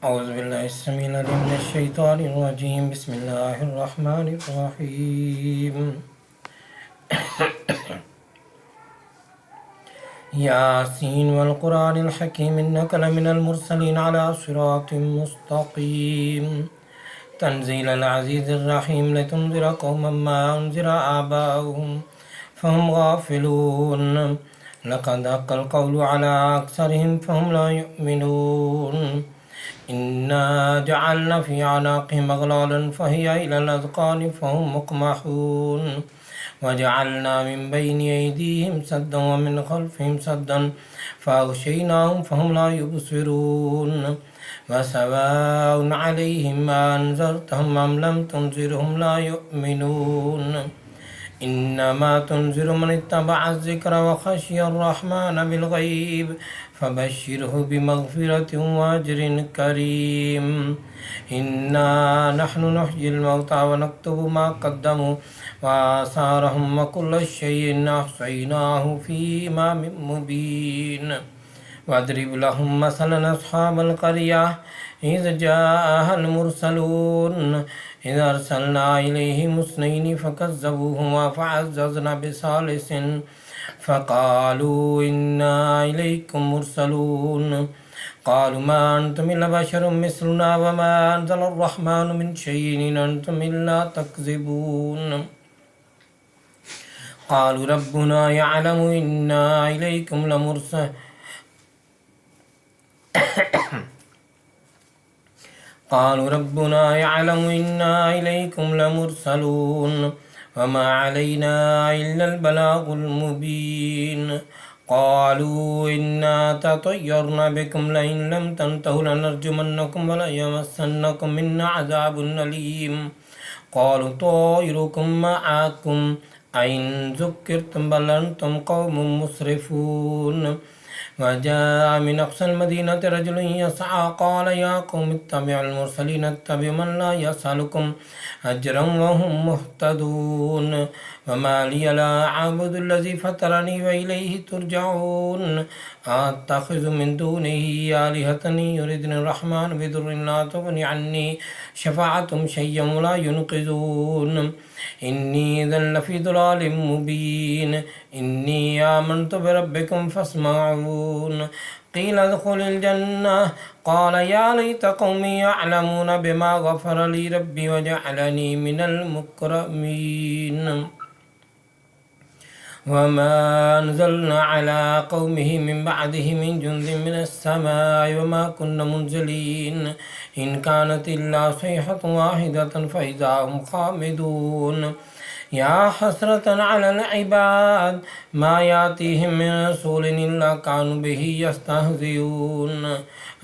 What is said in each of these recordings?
أعوذ بالله السميع العليم من الشيطان الرجيم. بسم الله الرحمن الرحيم. ياسين والقرآن الحكيم إنك لمن المرسلين على صراط مستقيم. تنزيل العزيز الرحيم لتنذر قوما ما أنذر آباؤهم فهم غافلون. لقد حق القول على أكثرهم فهم لا يؤمنون. إنا جعلنا في أعناقهم أغلالا فهي إلى الأذقان فهم مقمحون. وجعلنا من بين أيديهم سدا ومن خلفهم سدا فأغشيناهم فهم لا يبصرون. وسواء عليهم ما أنذرتهم أم لم تنذرهم لا يؤمنون. إنما تنذر من اتبع الذكر وخشي الرحمن بالغيب فبشره بمغفرة وأجر كريم. إنا نحن نحيي الموتى ونكتب ما قدموا وآثارهم وكل شيء أحصيناه في إمام مبين. واضرب لهم مثلا أصحاب القرية إذ جاءها المرسلون إذ أرسلنا إليهم اثنين فكذبوهما فعززنا بثالث فقالوا إنا إليكم مرسلون. قالوا ما أنتم إلا بشر مثلنا وما أنزل الرحمن من شيء إن أنتم إلا تكذبون. قالوا ربنا يعلم إنا إليكم لمرسلون. قالوا ربنا يعلم إنا إليكم لمرسلون وما علينا إلا البلاغ المبين. قالوا إنا تطيرنا بكم لئن لم تنتهوا لنرجمنكم وليمسنكم منا عذاب أليم. قالوا طائركم معكم أئن ذكرتم بل أنتم قوم مسرفون. وجاء من أقصى المدينة رجل يسعى قال يا قوم اتبعوا المرسلين اتبعوا من لا يسألكم أجرا وهم مهتدون. وما لي لا أعبد الذي فطرني وإليه ترجعون. أتخذ من دونه آلهة يردني الرحمن بضر لا تغني عني شفاعتهم شيئا ولا ينقذون. إني إذا لفي ضلال مبين. إني آمنت بربكم فاسمعون. قيل ادخل الجنة قال يا ليت قومي يعلمون بما غفر لي ربي وجعلني من المكرمين. وما أنزلنا على قومه من بعده من جند من السماء وما كنا منزلين. إن كانت إلا صيحة واحدة فإذا هم خامدون. يا حسرة على العباد ما يأتيهم من رسول إلا كانوا به يستهزئون.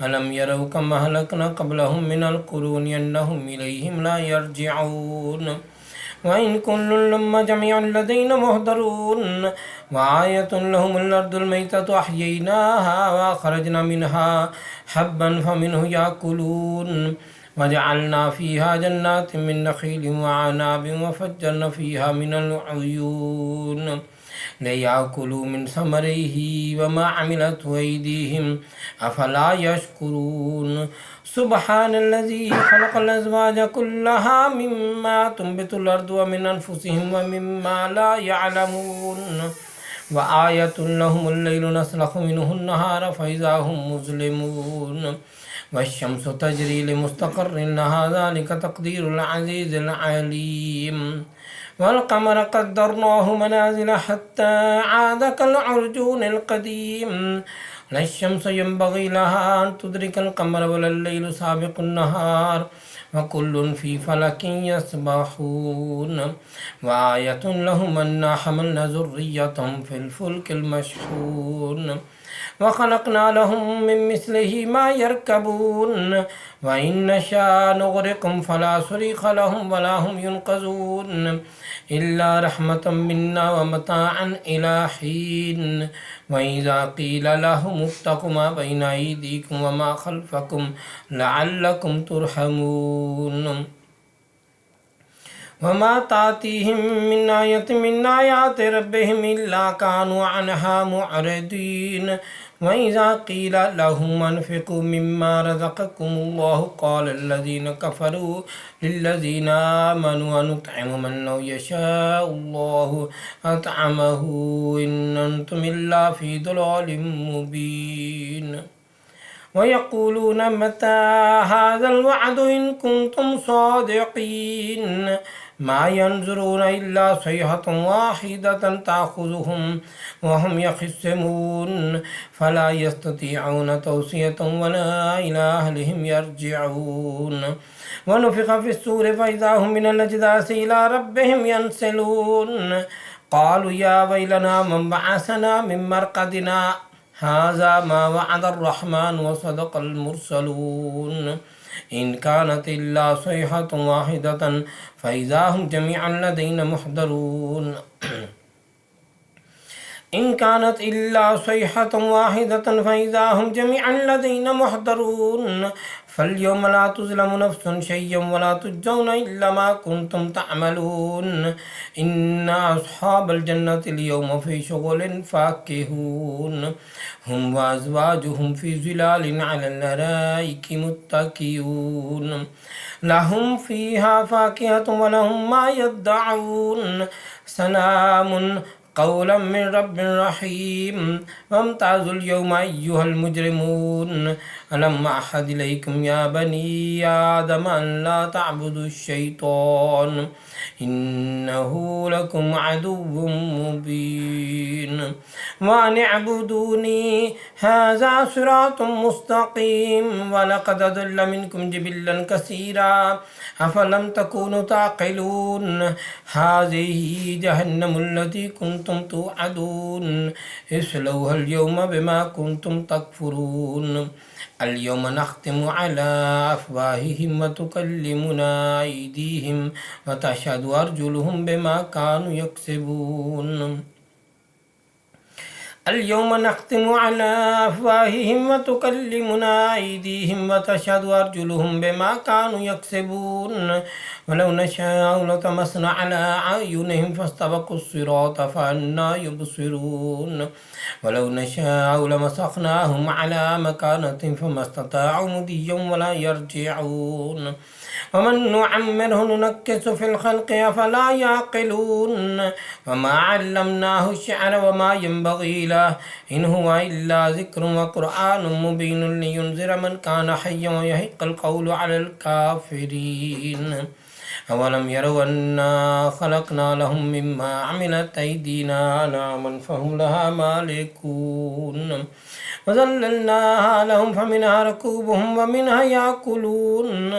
ألم يروا كما أهلكنا قبلهم من القرون أنهم إليهم لا يرجعون. وإن كل لما جميع لدينا محضرون. وآية لهم الأرض الميتة أحييناها وأخرجنا منها حبا فمنه يأكلون. وجعلنا فيها جنات من نخيل وعناب وفجرنا فيها من العيون ليأكلوا من ثمره وما عملته أيديهم أفلا يشكرون. سبحان الذي خلق الأزواج كلها مما تنبت الأرض ومن أنفسهم ومما لا يعلمون. وآية لهم الليل نسلخ منه النهار فإذا هم مظلمون. والشمس تجري لمستقر لها ذلك تقدير العزيز العليم. والقمر قدرناه منازل حتى عاد كالعرجون القديم. لا الشمس ينبغي لها أن تدرك القمر ولا الليل سابق النهار وكل في فلك يسبحون. وآية لهم أنا حملنا ذريتهم في الفلك المشحون وخلقنا لهم من مثله ما يركبون. وإن نشاء نغرقهم فلا صريخ لهم ولا هم ينقذون إلا رحمة منا ومتاعا إلى حين. وإذا قيل لهم اتقوا ما بين أيديكم وما خلفكم لعلكم ترحمون. وما تأتيهم من آية من آيات ربهم إلا كانوا عنها معرضين. وإذا قيل لهم أنفقوا مما رزقكم الله قال الذين كفروا للذين آمنوا أنطعم من لو يشاء الله أطعمه إن أنتم إلا في ضلال مبين ويقولون متى هذا الوعد إن كنتم صادقين ما ينظرون إلا صيحة واحدة تأخذهم وهم يخصمون فلا يستطيعون توصية ولا إلى أهلهم يرجعون ونفخ في الصور فإذا هم من الأجداث إلى ربهم ينسلون قالوا يا ويلنا من بعثنا من مرقدنا هذا ما وعد الرحمن وصدق المرسلون إن كانت إلا صيحة واحدة فإذا هم جميعا لدينا محضرون إن كانت إلا صيحة واحدة فإذا هم جميعا لدينا محضرون فاليوم لا تظلم نفس شيئا ولا تجزون إلا ما كنتم تعملون إن أصحاب الجنة اليوم في شغل فاكهون هم وأزواجهم في ظلال على الأرائك متكئون لهم فيها فاكهة ولهم ما يدعون سلام قولا من رب رحيم وامتازوا اليوم أيها المجرمون ألم أعهد إليكم يا بني آدم أن لا تعبدوا الشيطان إنه لكم عدو مبين وأن اعبدوني هذا صراط مستقيم ولقد أضل منكم جبلا كثيرا أفلم تكونوا تعقلون هذه جهنم التي كنتم توعدون اصلوها اليوم بما كنتم تكفرون اليوم نختم على أفواههم وتكلمنا أيديهم وتشهد أرجلهم بما كانوا يكسبون اليوم نختم على أفواههم وتكلمنا أيديهم وتشهد أرجلهم بما كانوا يكسبون ولو نشاء لطمسنا على أعينهم فاستبقوا الصراط فأنى يبصرون ولو نشاء لمسخناهم على مكانة فما استطاعوا مضيا ولا يرجعون ومن نعمره ننكس في الخلق أفلا يعقلون وما علمناه الشعر وما ينبغي له إن هو إلا ذكر وقرآن مبين لينذر من كان حيا ويحق القول على الكافرين أولم يروا أنا خلقنا لهم مما عملت أيدينا أنعاما فهم لها مالكون وذللناها لهم فمنها ركوبهم ومنها يأكلون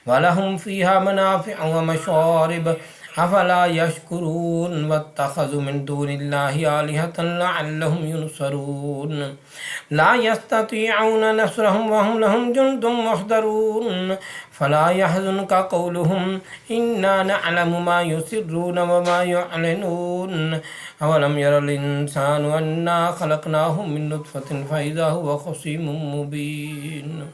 ولهم فيها منافع ومشارب أفلا يشكرون واتخذوا من دون الله آلهة لعلهم ينصرون لا يستطيعون نصرهم وهم لهم جند محضرون فلا يحزنك قولهم إنا نعلم ما يسرون وما يعلنون أولم ير الإنسان أنا خلقناه من نطفة فإذا هو خصيم مبين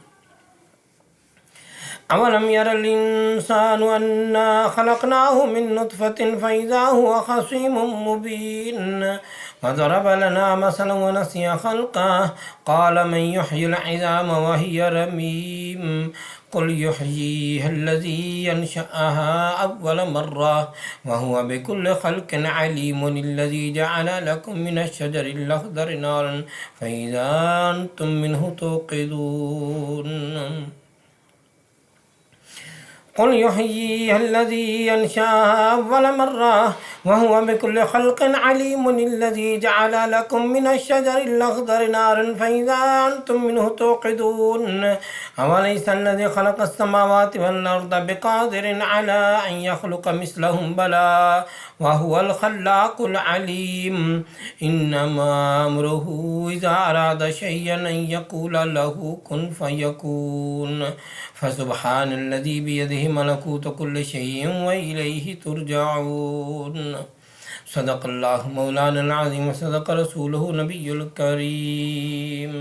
أولم ير الإنسان أنا خلقناه من نطفة فإذا هو خصيم مبين وضرب لنا مثلا ونسي خلقه قال من يحيي العظام وهي رميم قل يحييها الذي ينشأها أول مرة وهو بكل خلق عليم الذي جعل لكم من الشجر الأخضر نارا فإذا أنتم منه توقدون قل يحييها الذي ينشأها أول مرة وهو بكل خلق عليم الذي جعل لكم من الشجر الأخضر نارا فإذا أنتم منه توقدون أوليس الذي خلق السماوات والأرض بقادر على أن يخلق مثلهم بلى وهو الخلاق العليم إنما أمره إذا أراد شيئا أن يقول له كن فيكون فسبحان الذي بيده ملكوت كل شيء وإليه ترجعون صدق الله مولانا العظيم وصدق رسوله नबी करीम।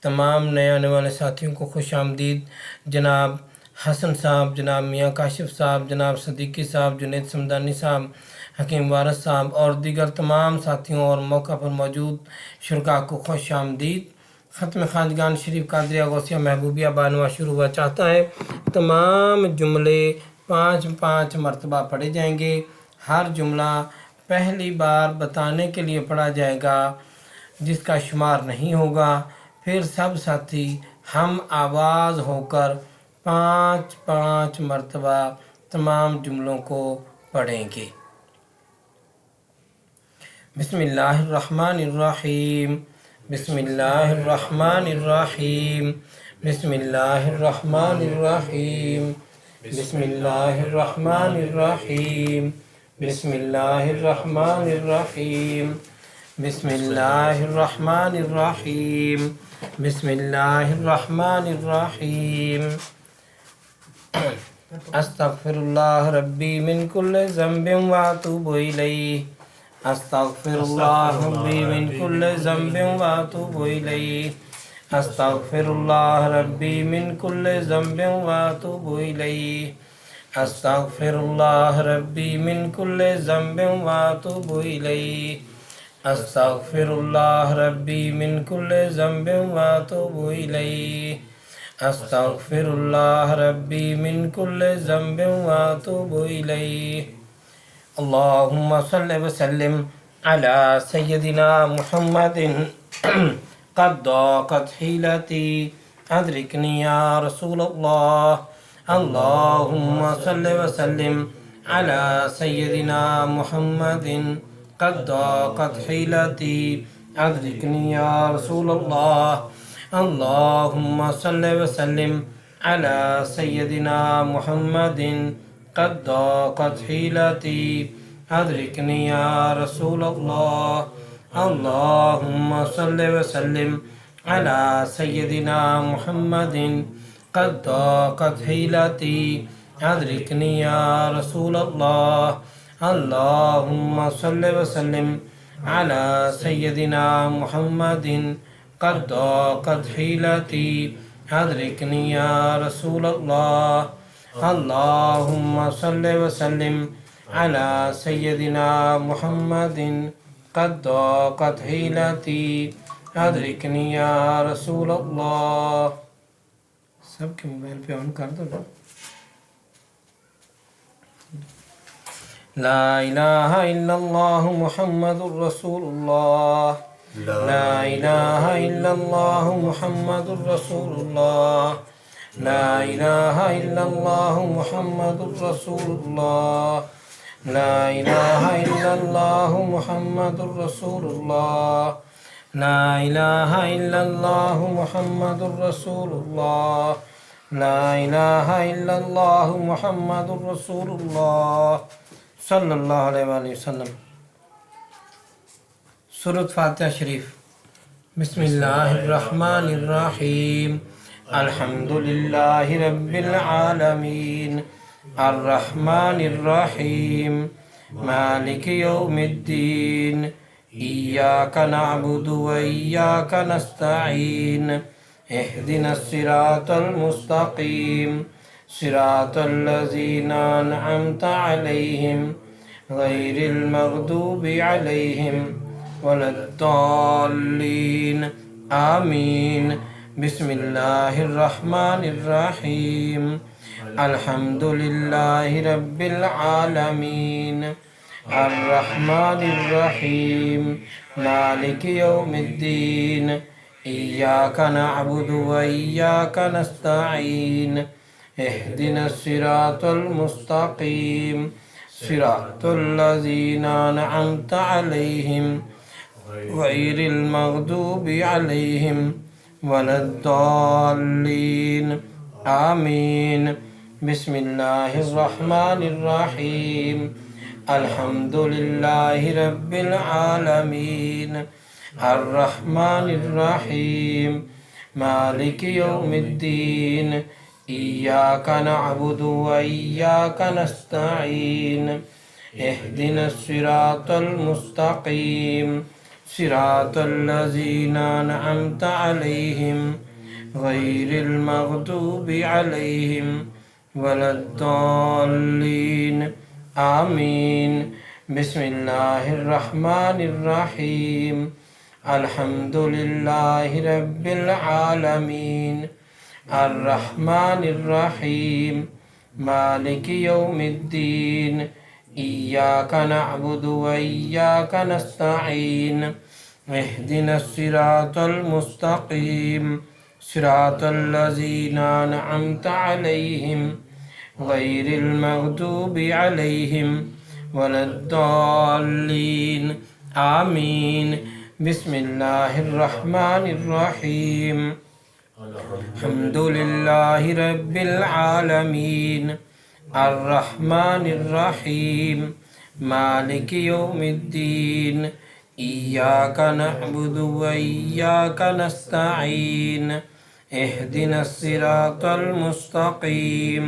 तमाम नए आने वाले साथियों को खुश आमदीद। जनाब हसन साहब, जनाब मियाँ काशिफ साहब, जनाब सदीकी साहब, जुनेद समदानी साहब, हकीम वारिस साहब और दीगर तमाम साथियों और मौका पर मौजूद शुरका को खुश आमदीद। ख़त्म खानगान शरीफ कादरिया गौसिया महबूबिया बानवा शुरू हुआ चाहता है। तमाम जुमले 5-5 मरतबा पढ़े जाएंगे। हर जुमला पहली बार बताने के लिए पढ़ा जाएगा, जिसका शुमार नहीं होगा। फिर सब साथी हम आवाज़ होकर 5-5 मरतबा तमाम जुमलों को पढ़ेंगे। बिस्मिल्लाहिर्रहमानिर्रहीम, बिस्मिल्लाहिर्रहमानिर्रहीम, बिस्मिल्लाहिर्रहमानिर्रहीम, बिस्मिल्लाहिर्रहमानिर्रहीम, बिस्मिल्लाहिर्रहमानिर्रहीम, बिस्मिल्लाहिर्रहमानिर्रहीम, बिस्मिल्लाहिर्रहमानिर्रहीम। अस्तगफिरुल्लाह रब्बी मिन कुल्लि ज़ंबिन व अतूबु इलैहि। अस्तगफिरुल्लाह रब्बी मिन कुल्लि ज़ंबिन व अतूबु इलैहि। अस्तगफिरुल्लाह रब्बी मिन कुल्लि ज़ंबिन व अतूबु इलैहि। अस्तगफिरुल्लाह रब्बी मिन कुल्लि ज़ंबिन व अतूबु इलैहि। अस्तगफिरुल्लाह रब्बी मिन कुल्लि ज़ंबिन व अतूबु इलैहि। अस्तगफिरुल्लाह रब्बी मिन कुल्लि ज़ंबिन व अतूबु इलैहि। अल्लाहुम्मा सल्लि व सल्लिम अला सय्यदिना मुहम्मदिन क़द ज़ाक़त हीलती अदरिकनी या रसूलल्लाह। अल्लाहुम्मा सल्लि व सल्लिम अला सय्यदिना मुहम्मदिन क़द ज़ाक़त हीलती अदरिकनी या रसूलल्लाह। अल्लाहुम्मा सल्लि व सल्लिम अला सय्यदिना मुहम्मदिन क़द ज़ाक़त हीलती अदरिकनी या रसूलल्लाह। अल्लाहुम्मा सल्लि व सल्लिम अला सय्यदिना मुहम्मदिन क़द ज़ाक़त हीलती अदरिकनी या रसूलल्लाह। अल्लाहुम्मा सल्लि व सल्लिम अला सय्यदिना मुहम्मदिन क़द ज़ाक़त हीलती अदरिकनी या रसूलल्लाह। अल्लाहुम्मा सल्लि व सल्लिम अला सय्यदिना मुहम्मदिन क़द ज़ाक़त हीलती अदरिकनी या रसूलल्लाह। सबके मोबाइल पे ऑन कर दो। ला इलाहा इल्लल्लाह मुहम्मदुर रसूलुल्लाह। ला इलाहा इल्लल्लाह मुहम्मदुर रसूलुल्लाह। ला इलाहा इल्लल्लाह मुहम्मदुर रसूलुल्लाह। ला इलाहा इल्लल्लाह मुहम्मदुर रसूलुल्लाह। ला इलाहा इल्लल्लाह मुहम्मदुर रसूलुल्लाह। ला इलाहा इल्लल्लाह मुहम्मदुर रसूलुल्लाह सल्लल्लाहु अलैहि वसल्लम। सूरत फातिहा शरीफ। बिस्मिल्लाहिर्रहमानिर्रहीम। अल्हम्दुलिल्लाहि रब्बिल आलमीन अर्रहमानिर्रहीम मालिकि यौमिद्दीन इय्याका नअबुदु व इय्याका नस्तईन इहदिनस सिरातल मुस्तकीम सिरातल लज़ीना अनअमता अलैहिम गैरिल मग़दूबि अलैहिम वलद्दाल्लीन आमीन। बिस्मिल्लाहिर्रहमानिर्रहीम। अल्हम्दुलिल्लाहि रब्बिल आलमीन अर्रहमानिर्रहीम मालिकि यौमिद्दीन इय्याका नअबुदु व इय्याका नस्तईन इहदिनस सिरातल मुस्तकीम सिरातल लज़ीना अनअमता अलैहिम गैरिल मग़दूबि अलैहिम वलद्दाल्लीन आमीन। बिस्मिल्लाहिर्रहमानिर्रहीम। अल्हम्दुलिल्लाहि रब्बिल आलमीन अर्रहमानिर्रहीम मालिकि यौमिद्दीन इय्याका नअबुदु व इय्याका नस्तईन इहदिनस सिरातल मुस्तकीम सिरातल लज़ीना अनअमता अलैहिम गैरिल मग़दूबि अलैहिम वलद्दाल्लीन आमीन। बिस्मिल्लाहिर्रहमानिर्रहीम अल्हम्दुलिल्लाहि रब्बिल आलमीन अर्रहमानिर्रहीम मालिकि यौमिद्दीन इय्याका नअबुदु व इय्याका नस्तईन इहदिनस सिरातल मुस्तकीम सिरातल लज़ीना अनअमता अलैहिम गैरिल मग़दूबि अलैहिम वलद्दाल्लीन आमीन। बिस्मिल्लाहिर्रहमानिर्रहीम अल्हम्दुलिल्लाहि रब्बिल आलमीन अर्रहमानिर्रहीम मालिकि यौमिद्दीन इय्याका नअबुदु व इय्याका नस्तईन इहदिनस सिरातल मुस्तकीम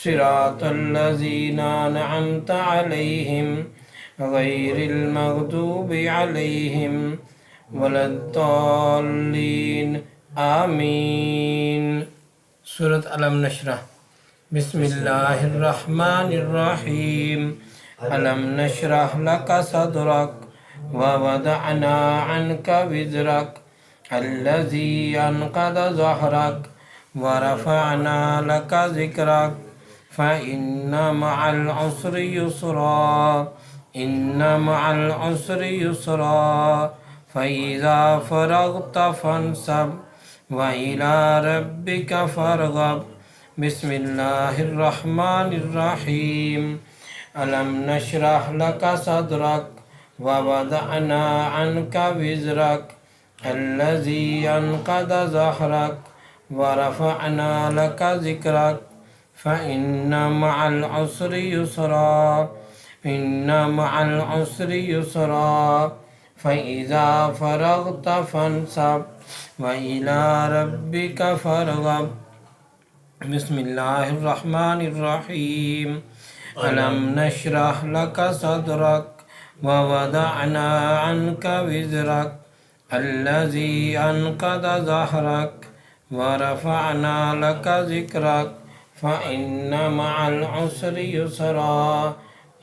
सिरातल लज़ीना अनअमता अलैहिम गैरिल मग़दूबि अलैहिम वलद्दाल्लीन आमीन। सूरत अलम नशरह। बिस्मिल्लाहिर्रहमानिर्रहीम अलम नशरह लका सदरक व वदअना अन्का विज़रक अल्लज़ी अनक़द ज़हरक व रफ़अना लका ज़िक्रक फ़इन्न मअल उसरि युस्रा इन्न मअल उसरि युस्रा फ़इज़ा फ़रग़त फ़ंसब व इला रब्बिका फ़रग़ब। बिस्मिल्लाहिर्रहमानिर्रहीम अलम नशरह लका सदरक व वदअना अन्का विज़रक अल्लज़ी अनक़द ज़हरक व रफ़अना लका ज़िक्रक फ़इन्न मअल उसरि युस्रा इन्न मअल उसरि युस्रा फ़इज़ा फ़रग़त फ़ंसब व इला रब्बिका फ़रग़ब। बिस्मिल्लाहिर्रहमानिर्रहीम अलम नशरह लका सदरक व वदअना अन्का विज़रक अल्लज़ी अनक़द ज़हरक व रफ़अना लका ज़िक्रक फ़इन्न मअल उसरि युस्रा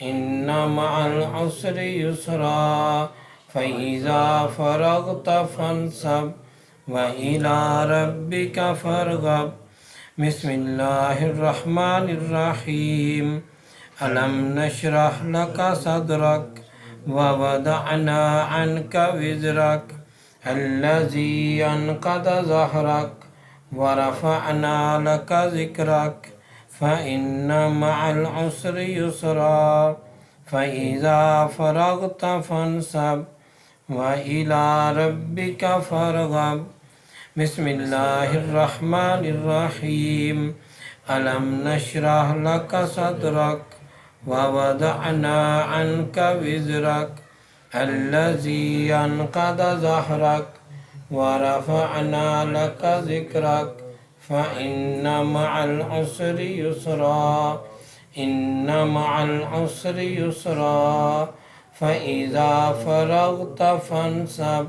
इन्न मअल उसरि युस्रा फ़इज़ा फ़रग़त फ़ंसब व इला रब्बिका फ़रग़ब। बिस्मिल्लाहिर्रहमानिर्रहीम अलम नशरह लका सदरक व वदअना अन्का विज़रक अल्लज़ी अनक़द ज़हरक व रफ़अना लका ज़िक्रक फ़इन्न मअल उसरि युस्रा फ़इज़ा फ़रग़त फ़ंसब व इला रब्बिका फ़रग़ब। बिस्मिल्लाहिर्रहमानिर्रहीम अलम नशरह लका सदरक व वदअना अन्का विज़रक अल्लज़ी अनक़द ज़हरक व रफ़अना लका ज़िक्रक फ़इन्न मअल उसरि युस्रा इन्न मअल उसरि युस्रा फ़इज़ा फ़रग़त फ़ंसब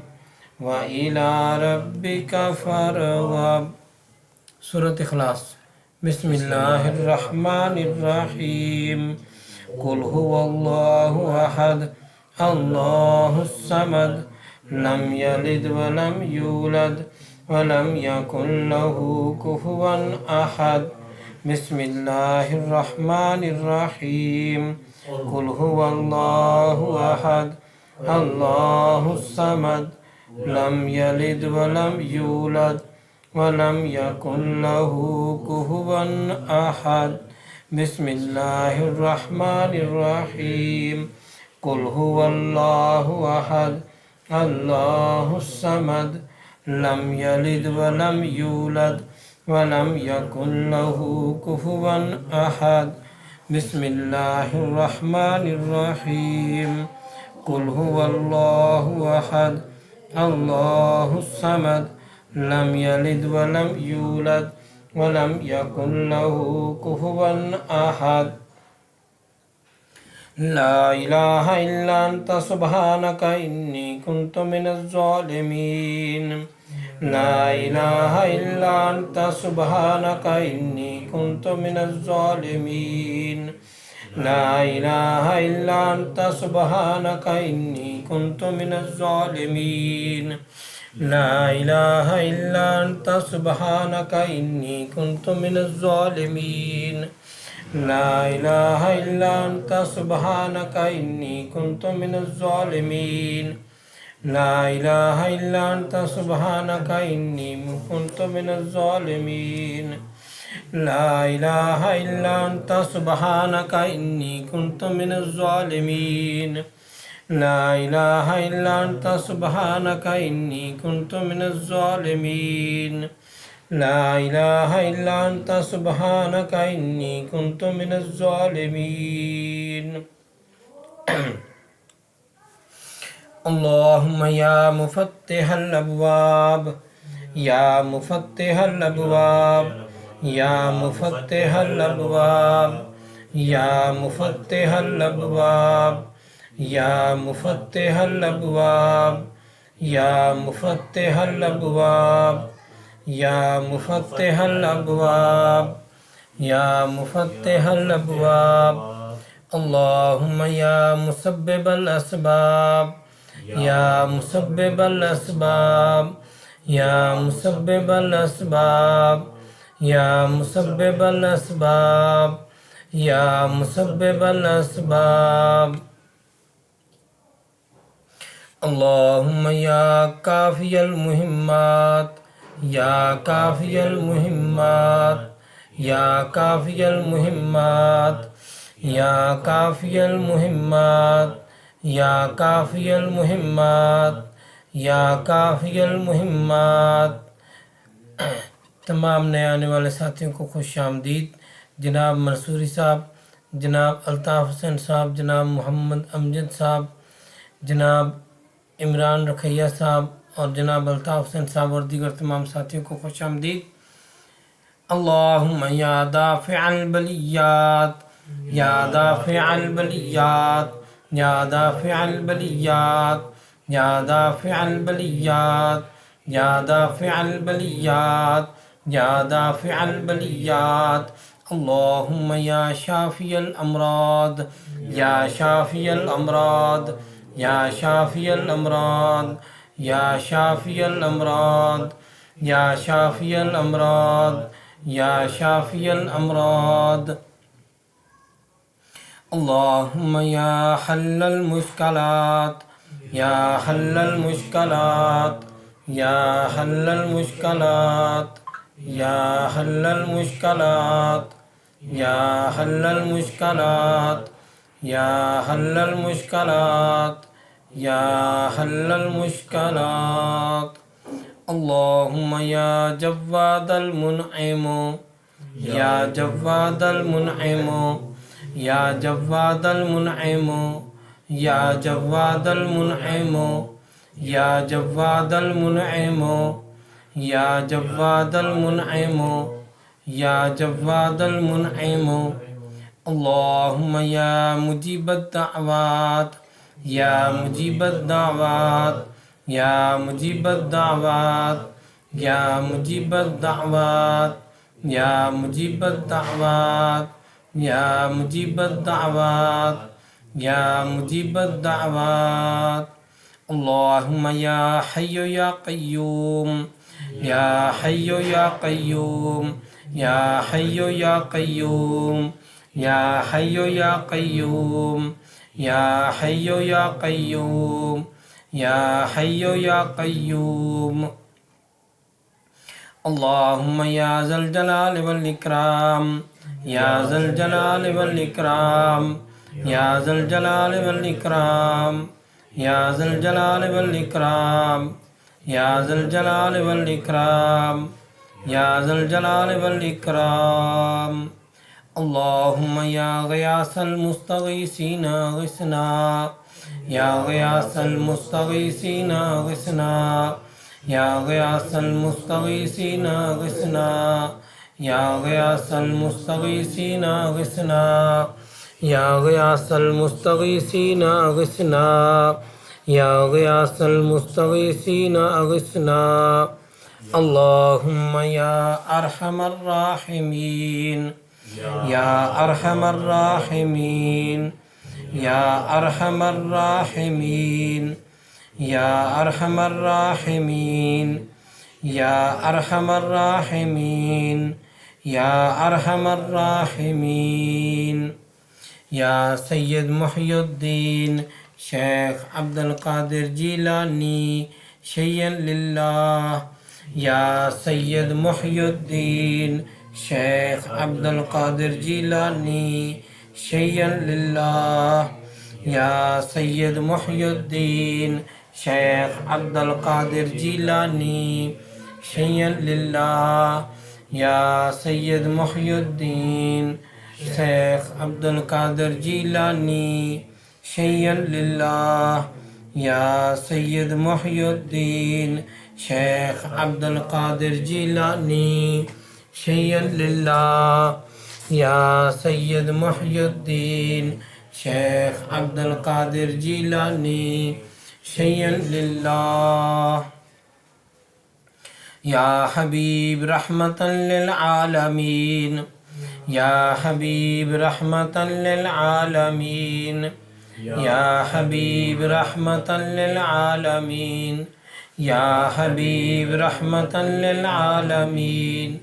व इला रब्बिका फ़रग़ब। सूरत इख़लास। बिस्मिल्लाहिर्रहमानिर्रहीम कुल हुवल्लाहु अहद अल्लाहुस समद लम यलिद व लम यूलद व लम यकुन लहू कुफुवन अहद। बिस्मिल्लाहिर्रहमानिर्रहीम कुल हुवल्लाहु अहद अल्लाहुस समद लम यलिद व लम यूलद व लम यकुन लहू कुफुवन अहद। बिस्मिल्लाहिर्रहमानिर्रहीम कुल हुवल्लाहु अहद अल्लाहुस समद लम यलिद व लम यूलद व लम यकुन लहू कुफुवन अहद। बिस्मिल्लाहिर्रहमानिर्रहीम कुल हुवल्लाहु अहद अल्लाहुस समद लम यलिद व लम यूलद व लम यकुन लहू कुफुवन अहद। ला इलाहा इल्ला अंता सुब्हानक इन्नी कुन्तु मिनज़ ज़ालिमीन। ला इलाहा इल्ला अंता सुब्हानक इन्नी कुन्तु मिनज़ ज़ालिमीन। ला इलाहा इल्ला अंता सुब्हानका इन्नी कुन्तु मिनज़ ज़ालिमीन। ला इलाहा इल्ला अंता सुब्हानका इन्नी कुन्तु मिनज़ ज़ालिमीन। ला इलाहा इल्ला अंता सुब्हानका इन्नी कुन्तु मिनज़ ज़ालिमीन। ला इलाहा इल्ला अंता सुब्हानका इन्नी कुन्तु मिनज़ ज़ालिमीन। ला इलाहा इल्ला अंता सुब्हानका इन्नी कुन्तु मिनज़ ज़ालिमीन। ला इलाहा इल्ला अंता सुब्हानका इन्नी कुन्तु मिनज़ ज़ालिमीन। ला इलाहा इल्ला अंता सुब्हानका इन्नी कुन्तु मिनज़ ज़ालिमीन। अल्लाहुम्मा या मुफ़त्तिहल अब्वाब, या मुफ़त्तिहल अब्वाब, या मुफ़त्तिहल अब्वाब, या मुफ़त्तिहल अब्वाब, या मुफ़त्तिहल अब्वाब, या मुफ़त्तिहल अब्वाब, या मुफ़त्तिहल अब्वाब, या मुफ़त्तिहल अब्वाब। अल्लाहुम्मा या मुसब्बिबल अस्बाब, या मुसब्बिबल अस्बाब, या मुसब्बिबल अस्बाब, या मुसब्बिबल अस्बाब, या मुसब्बिबल अस्बाब। अल्लाहुम्मा या काफ़ियल मुहिम्मात, या काफ़ियल मुहिम्मात, या काफ़ियल मुहिम्मात, या काफ़ियल मुहिम्मात, या काफ़ियल मुहिम्मात, या काफ़ियल मुहिम्मात। तमाम नए आने वाले साथियों को खुश आमदीद। जनाब मंसूरी साहब, जनाब अल्ताफ़ हुसैन साहब, जनाब मोहम्मद अमजद साहब, जनाब इमरान रखैया साहब और जनाब अल्ताफ़ हुसैन साहब और दीगर तमाम साथियों को खुश आमदीद। अल्लाहुम्मा या दाफ़िअल बलियात, या दाफ़िअल बलियात, या दाफ़िअल बलियात, या दाफ़िअल बलियात, या दाफ़िअल बलियात, या दाफ़िअल बलियात। अल्लाहुम्मा या शाफ़िअल अमराद, या शाफ़िअल अमराद, या शाफ़िअल अमराद, या शाफ़िअल अमराद, या शाफ़िअल अमराद, या शाफ़िअल अमराद। अल्लाहुम्मा या हल्लल मुश्किलात, या हल्लल मुश्किलात, या हल्लल मुश्किलात, या हल्लल मुश्किलात, या हल्लल मुश्किलात, या हल्लल मुश्किलात, या हल्लल मुश्किलात। अल्लाहुम्मा या जव्वादल मुनइम, या जव्वादल मुनइम, या जव्वादल मुनइम, या जव्वादल मुनइम, या जव्वादल मुनइम, या जव्वादल मुनइम, या जव्वादल मुनइम। अल्लाहुम्मा या मुजीबद दाअवात, या मुजीबद दाअवात, या मुजीबद दाअवात, या मुजीबद दाअवात, या मुजीबद दाअवात, या मुजीबद दाअवात, या मुजीबद दाअवात। अल्लाहुम्मा या हय्यु या क़य्यूम, या हय्यु या क़य्यूम, या हय्यु या क़य्यूम, या हय्यु या क़य्यूम, या हय्यु या क़य्यूम, या हय्यु या क़य्यूम। अल्लाहुम्मा या ज़ल जलाल वल इकराम, या ज़ल जलाल वल इकराम, या ज़ल जलाल वल इकराम, या ज़ल जलाल वल इकराम, या ज़ल जलाल वल इकराम, या ज़ल जलाल वल इकराम। अल्लाहुम्मा या ग़ियासल मुस्तग़ीसीना ग़िस्ना, या ग़ियासल मुस्तग़ीसीना ग़िस्ना, या ग़ियासल मुस्तग़ीसीना ग़िस्ना, या ग़ियासल मुस्तग़ीसीना ग़िस्ना, या ग़ियासल मुस्तग़ीसीना ग़िस्ना, या ग़ियासल मुस्तग़ीसीना ग़िस्ना। अल्लाहुम्मा या अरहमर राहिमीन, يا أرحم الراحمين يا أرحم الراحمين يا أرحم الراحمين يا أرحم الراحمين يا أرحم الراحمين يا سيد محي الدين شيخ عبد القادر جيلاني شيئا لله يا سيد محي الدين شيخ عبد القادر جيلاني شيئا لله يا سيد محي الدين شيخ عبد القادر جيلاني شيئا لله يا سيد محي الدين شيخ عبد القادر جيلاني شيئا لله يا سيد محي الدين شيخ عبد القادر جيلاني شيئا لله يا سيد محي الدين شيخ عبد القادر جيلاني شيئا لله يا حبيب رحمة للعالمين يا حبيب رحمة للعالمين يا حبيب رحمة للعالمين يا حبيب رحمة للعالمين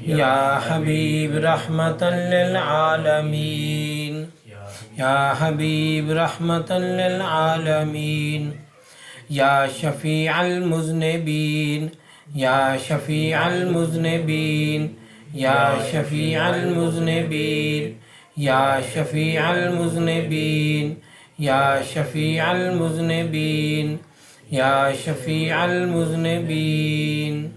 يا حبيب رحمة للعالمين يا حبيب رحمة للعالمين يا شفيع المذنبين يا شفيع المذنبين يا شفيع المذنبين يا شفيع المذنبين يا شفيع المذنبين يا شفيع المذنبين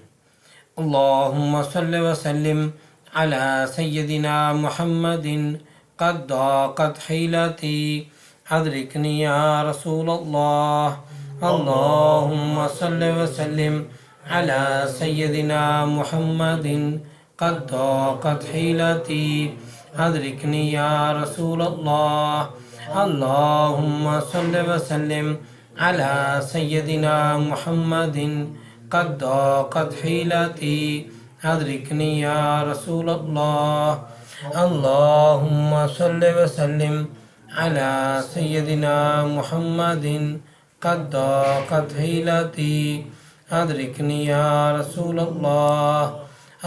اللهم صل وسلم على سيدنا محمد قد ضاقت حيلتي أدركني يا رسول الله اللهم صل وسلم على سيدنا محمد قد ضاقت حيلتي أدركني يا رسول الله اللهم صل وسلم على سيدنا محمد قد ضاقت حيلتي أدركني يا رسول الله اللهم صل وسلم على سيدنا محمد قد ضاقت حيلتي أدركني يا رسول الله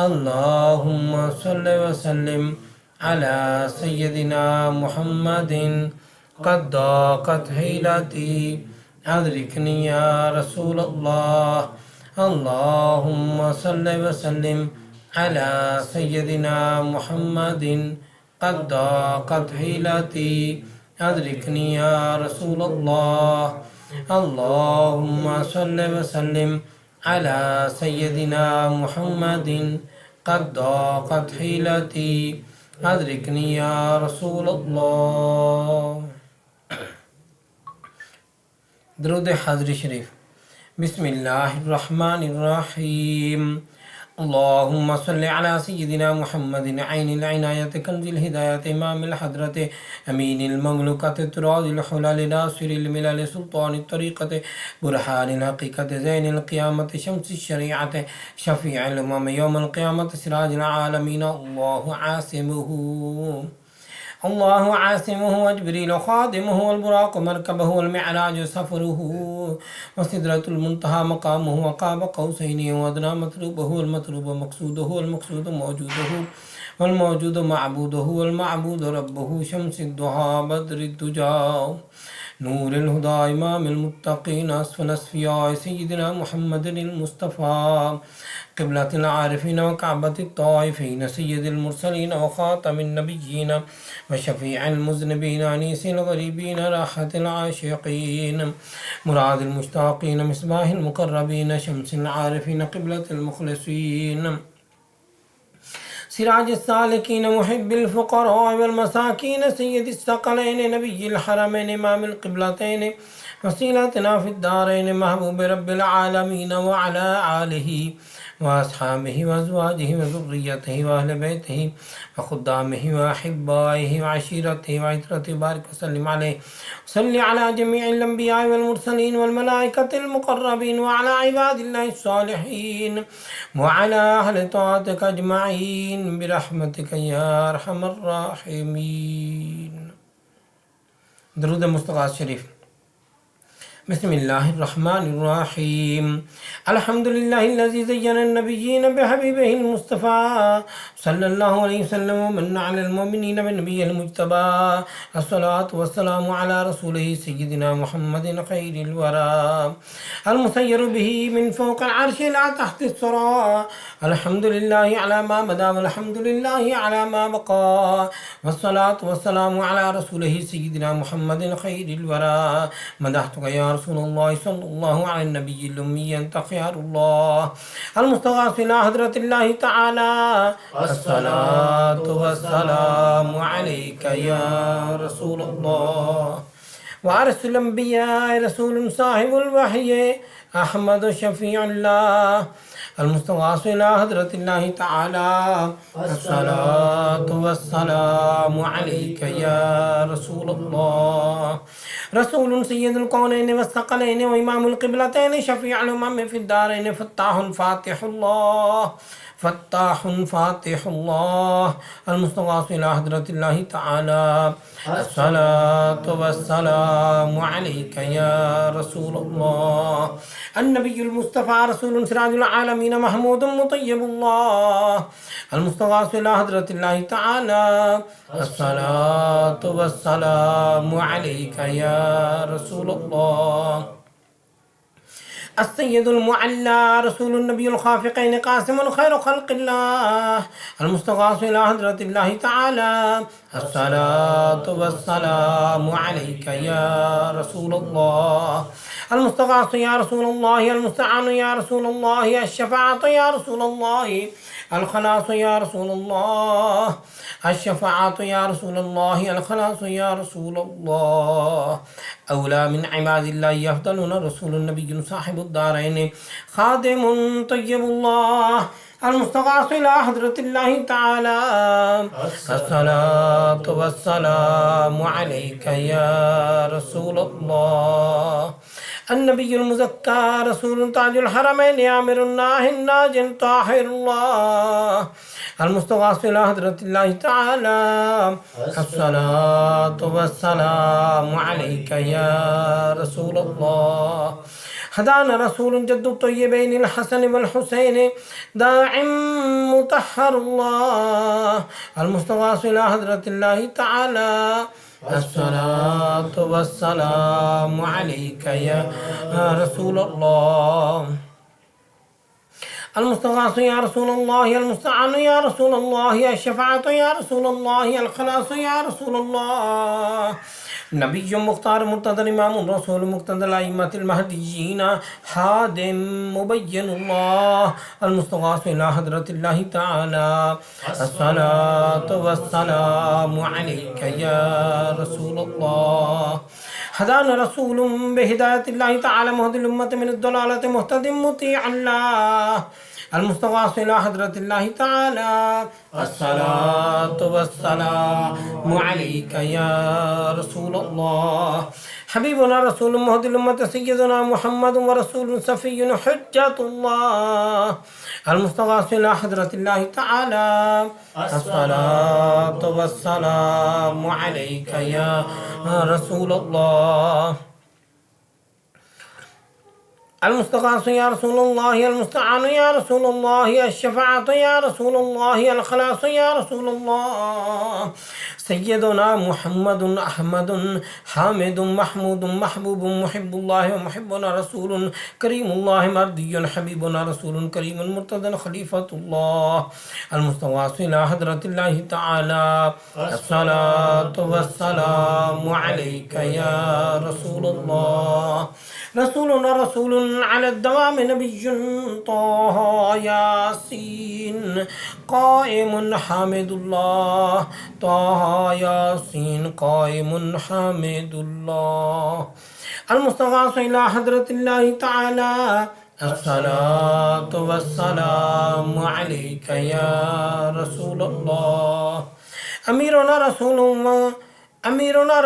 اللهم صل وسلم على سيدنا محمد قد ضاقت حيلتي أدركني يا رسول الله اللهم صل وسلم على سيدنا محمد قد ضاقت حيلتي أدركني يا رسول الله اللهم صل وسلم على سيدنا محمد قد ضاقت حيلتي أدركني يا رسول الله درود حضر شريف بسم الله الرحمن الرحيم اللهم صل على سيدنا محمد عين العناية كنز الهداية إمام الحضرة أمين المملكة تراض الحلال ناصر الملل سلطان الطريقة برهان الحقيقة زين القيامة شمس الشريعة شفيع الأمم يوم القيامة سراج العالمين الله عاصمه الله عاصمه وجبريل خادمه والبراق مركبه والمعراج سفره وسدرة المنتهى مقامه وقاب قوسين وأدنى مطلوبه والمطلوب مقصوده والمقصود موجوده والموجود معبوده والمعبود ربه شمس الضحى بدر الدجى نور الهدى إمام المتقين أسفل أسفياء سيدنا محمد المصطفى قبلة العارفين وكعبة الطائفين سيد المرسلين وخاتم النبيين وشفيع المذنبين أنيس الغريبين راحة العاشقين مراد المشتاقين مصباح المقربين شمس العارفين قبلة المخلصين سراج السالكين محب الفقراء والمساكين سيد الثقلين نبي الحرمين إمام القبلتين وسيلتنا في الدارين محبوب رب العالمين وعلى آله وأصحابه وأزواجه وذريته وأهل بيته وخدامه وأحبائه وعشيرته وعترته بارك وسلم عليه. صل على جميع الأنبياء والمرسلين والملائكة المقربين وعلى عباد الله الصالحين وعلى أهل طاعتك أجمعين برحمتك يا أرحم الراحمين. درود مصطفى الشريف. بسم الله الرحمن الرحيم. الحمد لله الذي زين النبيين بحبيبه المصطفى صلى الله عليه وسلم ومن على المؤمنين بالنبي المجتبى. الصلاة والسلام على رسوله سيدنا محمد خير الورى المسير به من فوق العرش لا تحت الثرى. الحمد لله على ما بدا والحمد لله على ما بقى، والصلاة والسلام على رسوله سيدنا محمد خير الورى. مدحتك يا رسول الله صلى الله على النبي الأمي أنت خيار الله المستغاث إلى حضرة الله تعالى. الصلاة والسلام عليك يا رسول الله. وارث الأنبياء رسول صاحب الوحي أحمد شفيع الله المستغاث إلى حضرة الله تعالى. الصلاة والسلام عليك يا رسول الله. رسول سيد الكونين والثقلين وإمام القبلتين شفيع الأمم في الدارين فتاح فاتح الله فتاح فاتح الله المستغاث إلى حضرة الله تعالى. الصلاة والسلام عليك يا رسول الله. النبي المصطفى رسول سراج العالمين محمود مطيب الله المستغاث إلى حضرة الله تعالى. الصلاة والسلام عليك يا رسول الله. السيد المعلى رسول النبي الخافقين قاسم خير خلق الله المستغاث إلى حضرة الله تعالى. الصلاة والسلام عليك يا رسول الله. المستغاث يا رسول الله المستعان يا رسول الله الشفاعة يا رسول الله الخلاص يا رسول الله الشفاعة يا رسول الله الخلاص يا رسول الله. أولى من عباد الله يفضلون رسول النبي صاحب الدارين خادم طيب الله المستغاث إلى حضرة الله تعالى. الصلاة والسلام عليك يا رسول الله. النبي المزكى رسول تاج الحرمين آمر الناهي الناج طاهر الله المستغاث إلى حضرة الله تعالى. الصلاة والسلام عليك يا رسول الله. هدانا رسول جد الطيبين الحسن والحسين داع مطهر الله المستغاث إلى حضرة الله تعالى. الصلاة والسلام عليك يا رسول الله. المستغاث يا رسول الله المستعان يا رسول الله الشفاعة يا رسول الله الخلاص يا رسول الله. نبي مختار مرتضى إمام رسول مقتدى الأئمة المهديين حادم مبين الله المستغاث إلى حضرة الله تعالى. الصلاة والسلام عليك يا رسول الله. هدانا رسول بهداية الله تعالى مهدي الأمة من الضلالة مهتد مطيع الله المستغاث إلى حضرة الله تعالى. الصلاة والسلام عليك يا رسول الله. حبيبنا رسول مهدي الأمة سيدنا محمد ورسول صفي حجة الله المستغاث إلى حضرة الله تعالى. الصلاة والسلام عليك يا رسول الله. المستغاث يا رسول الله المستعان يا رسول الله الشفاعة يا رسول الله الخلاص يا رسول الله. سيدنا محمد أحمد حامد محمود محبوب محب الله ومحبنا رسول كريم الله مرضي حبيبنا رسول كريم مرتضى خليفة الله المستغاث إلى حضرة الله تعالى. الصلاة والسلام عليك يا رسول الله. رسولنا رسول على الدوام نبي طه ياسين قائم حامد الله طه ياسين قائم حامد الله المستغاث إلى حضرة الله تعالى. الصلاة والسلام عليك يا رسول الله. أميرنا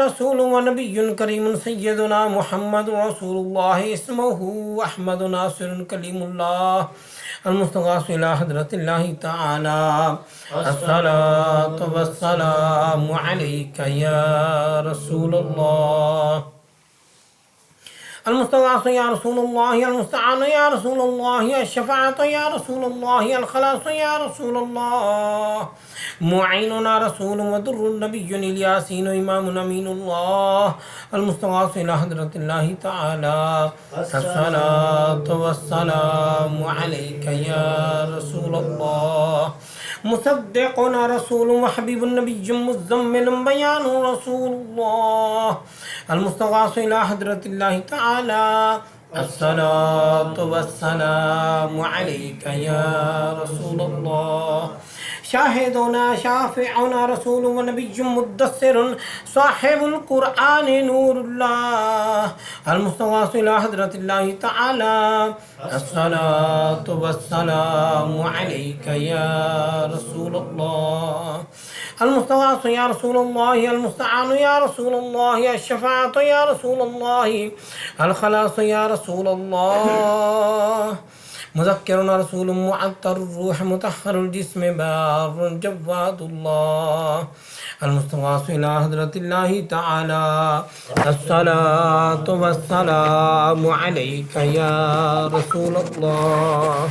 رسول ونبي كريم سيدنا محمد رسول الله اسمه أحمد ناصر كليم الله المستغاث إلى حضرة الله تعالى. الصلاة والسلام عليك يا رسول الله. المستغاث يا رسول الله، المستعان يا رسول الله، الشفاعة يا رسول الله، الخلاص يا رسول الله. معيننا رسول ودر النبي الياسين إمام أمين الله المستغاث إلى حضرة الله تعالى. الصلاة والسلام عليك يا رسول الله. مصدقنا رسول وحبيب النبي مزمل بيان رسول الله المستغاث إلى حضرة الله تعالى. الصلاة والسلام عليك يا رسول الله. شاهدنا شافعنا رسول ونبي مدثر صاحب القرآن نور الله المستغاث إلى حضرة الله تعالى. الصلاة والسلام عليك يا رسول الله. المستغاث يا رسول الله، المستعان يا رسول الله، الشفاعة يا رسول الله، الخلاص يا رسول الله. مذكرنا رسول معطر الروح مطهر الجسم بار جواد الله المستغاث إلى حضرة الله تعالى. الصلاة والسلام عليك يا رسول الله.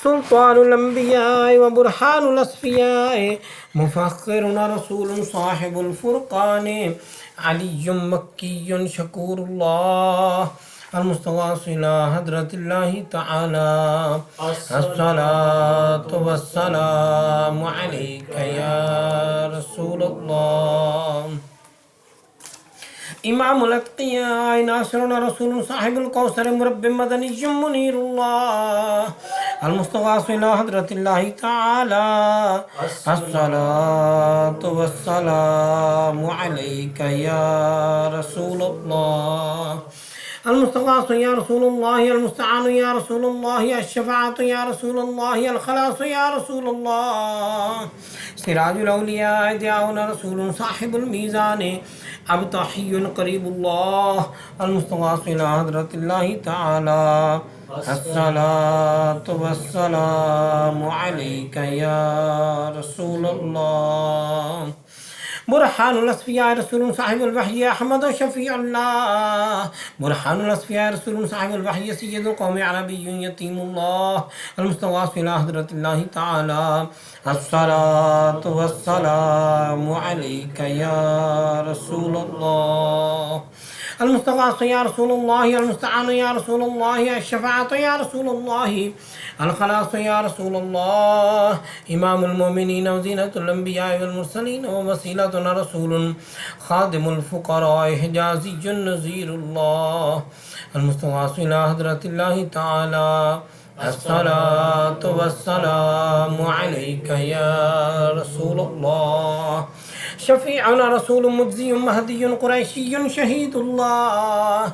سلطان الأنبياء وبرهان الأصفياء مفخرنا رسول صاحب الفرقان علي مكي شكور الله المستغاث إلى حضرة الله تعالى. الصلاة والسلام عليك يا رسول الله. إمام الأتقياء ناصرنا رسول صاحب الكوثر مرب مدني منير الله المستغاث إلى حضرة الله تعالى. الصلاة والسلام عليك يا رسول الله. المستغاث يا رسول الله، المستعان يا رسول الله، الشفاعة يا رسول الله، الخلاص يا رسول الله. سراج الأولياء دعونا رسول صاحب الميزان أبطحي قريب الله المستغاث إلى حضرة الله تعالى. الصلاة والسلام عليك يا رسول الله. برهان الأصفياء رسول صاحب الوحي أحمد شفيع الله. برهان الأصفياء رسول صاحب الوحي سيد القوم عربي يتيم الله المستغاث إلى حضرة الله تعالى. الصلاة والسلام عليك يا رسول الله. المستغاث يا رسول الله، المستعان يا رسول الله، الشفاعة يا رسول الله، الخلاص يا رسول الله. إمام المؤمنين وزينة الأنبياء والمرسلين ووسيلتنا رسول خادم الفقراء حجازي نذير الله المستغاث إلى حضرة الله تعالى. الصلاة والسلام عليك يا رسول الله. شفيعنا رسول مجزي مهدي قريشي شهيد الله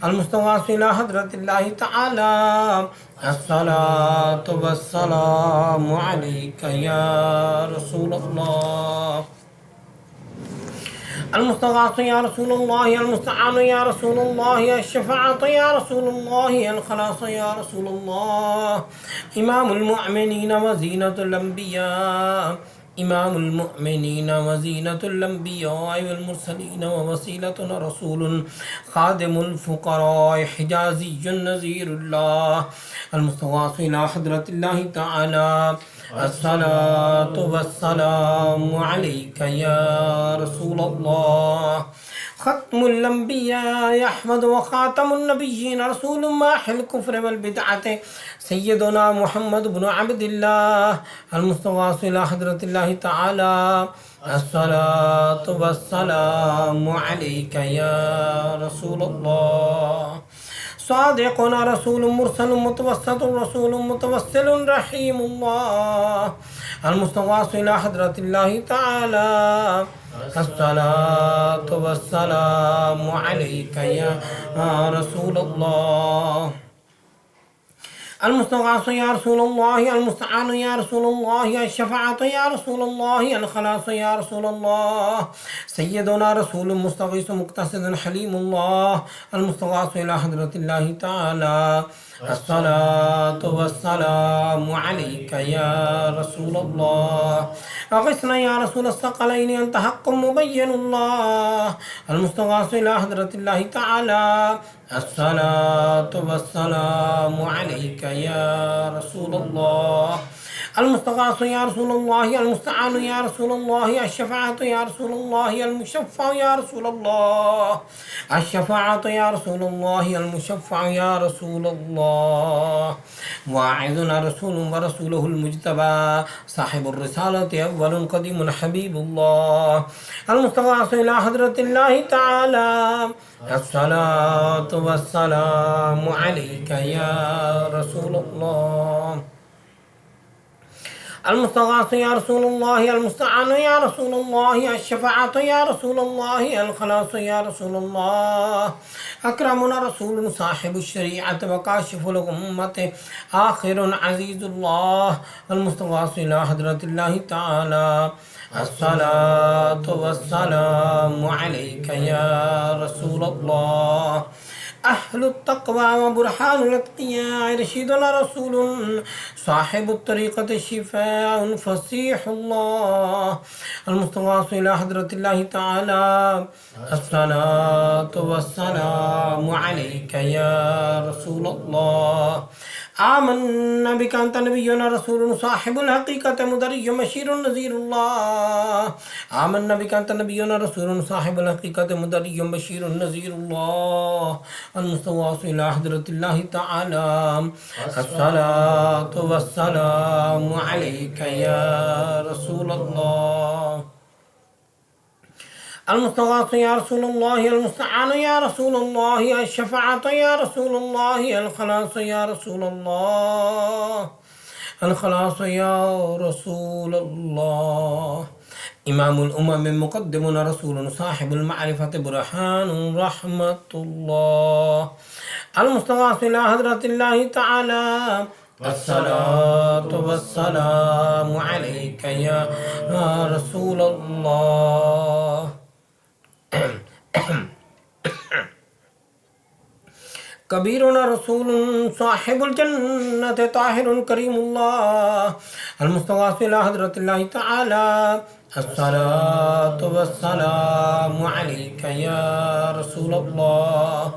المستغاث إلى حضرة الله تعالى. الصلاة والسلام عليك يا رسول الله. المستغاث يا رسول الله، المستعان يا رسول الله، الشفاعة يا رسول الله، الخلاص يا رسول الله. إمام المؤمنين وزينة الأنبياء إمام المؤمنين وزينة الأنبياء والمرسلين ووسيلتنا رسول خادم الفقراء حجازي نذير الله المستغاث إلى حضرة الله تعالى. الصلاة والسلام عليك يا رسول الله. ختم الأنبياء أحمد وخاتم النبيين رسول ماحي الكفر والبدعة سيدنا محمد بن عبد الله المستغاث إلى حضرة الله تعالى. الصلاة والسلام عليك يا رسول الله. صادقنا رسول مرسل متوسط رسول متوسل رحيم الله المستغاث إلى حضرة الله تعالى. الصلاة والسلام عليك يا رسول الله. المستغاث يا رسول الله، المستعان يا رسول الله، الشفاعة يا رسول الله، الخلاص يا رسول الله. سيدنا رسول مستغيث مقتصد حليم الله، المستغاث إلى حضرة الله تعالى. الصلاة والسلام عليك يا رسول الله. أغثنا يا رسول الثقلين، أنت حق مبين الله، المستغاث إلى حضرة الله تعالى. الصلاة والسلام عليك يا رسول الله. المستغاث يا رسول الله، المستعان يا رسول الله، الشفاعة يا رسول الله، المشفع يا رسول الله. الشفاعة يا رسول الله، المشفع يا رسول الله. واعظنا رسول ورسوله المجتبى، صاحب الرسالة أول قديم حبيب الله، المستغاث إلى حضرة الله تعالى. الصلاة والسلام عليك يا رسول الله. المستغاث يا رسول الله، المستعان يا رسول الله، الشفاعة يا رسول الله، الخلاص يا رسول الله. أكرمنا رسول صاحب الشريعة وكاشف الأمة، آخر عزيز الله، المستغاث إلى حضرة الله تعالى. الصلاة والسلام عليك يا رسول الله. أهل التقوى وبرهان الأتقياء، رشيدنا رسول صاحب الطريقة، الشفاء فصيح الله، المستغاث إلى حضرة الله تعالى. الصلاة والسلام عليك يا رسول الله. آمنا بك أنت نبينا رسول صاحب الحقيقة، مدري مشير نذير الله. آمنا بك أنت نبينا رسول صاحب الحقيقة، مدري بشير نذير الله، المستغاث إلى حضرة الله تعالى. الصلاة والسلام عليك يا رسول الله. المستغاث يا رسول الله، المستعان يا رسول الله، الشفاعة يا رسول الله، الخلاص يا رسول الله. الخلاص يا رسول الله. إمام الأمم مقدمنا رسول صاحب المعرفة، برهان رحمة الله، المستغاث إلى حضرة الله تعالى. الصلاة والسلام عليك يا رسول الله. كبيرنا رسول صاحب الجنة، طاهر كريم الله، المستغاث إلى حضرة الله تعالى. الصلاة والسلام عليك يا رسول الله.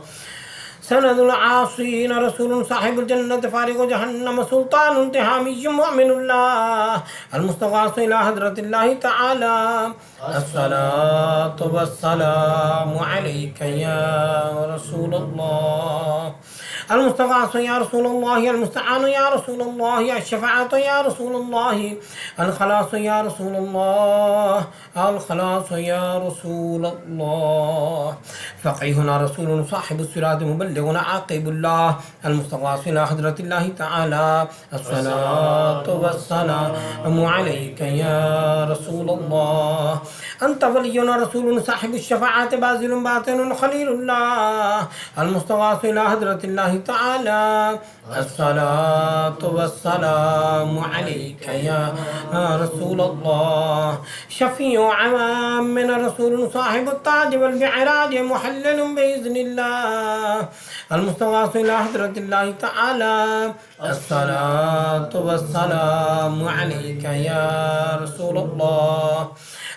سند العاصين رسول صاحب الجنة، فارغ جهنم، سلطان تهامي مؤمن الله، المستغاث إلى حضرة الله تعالى. الصلاة والسلام عليك يا رسول الله. المستغاث يا رسول الله، المستعان يا رسول الله، الشفاعة يا رسول الله، الخلاص يا رسول الله. الخلاص يا رسول الله. فقيهنا رسول صاحب الصراط، مبلغنا عاقب الله، المستغاث إلى حضرة الله تعالى. الصلاة والسلام عليك يا رسول الله. أنت ولينا رسول صاحب الشفاعة، باذل باطن خليل الله، المستغاث إلى حضرة الله تعالى. الصلاة والسلام عليك يا رسول الله. شفيع عوامنا رسول صاحب التاج والمعراج، محلل بإذن الله، المستغاث إلى حضرة الله تعالى. الصلاة والسلام عليك يا رسول الله.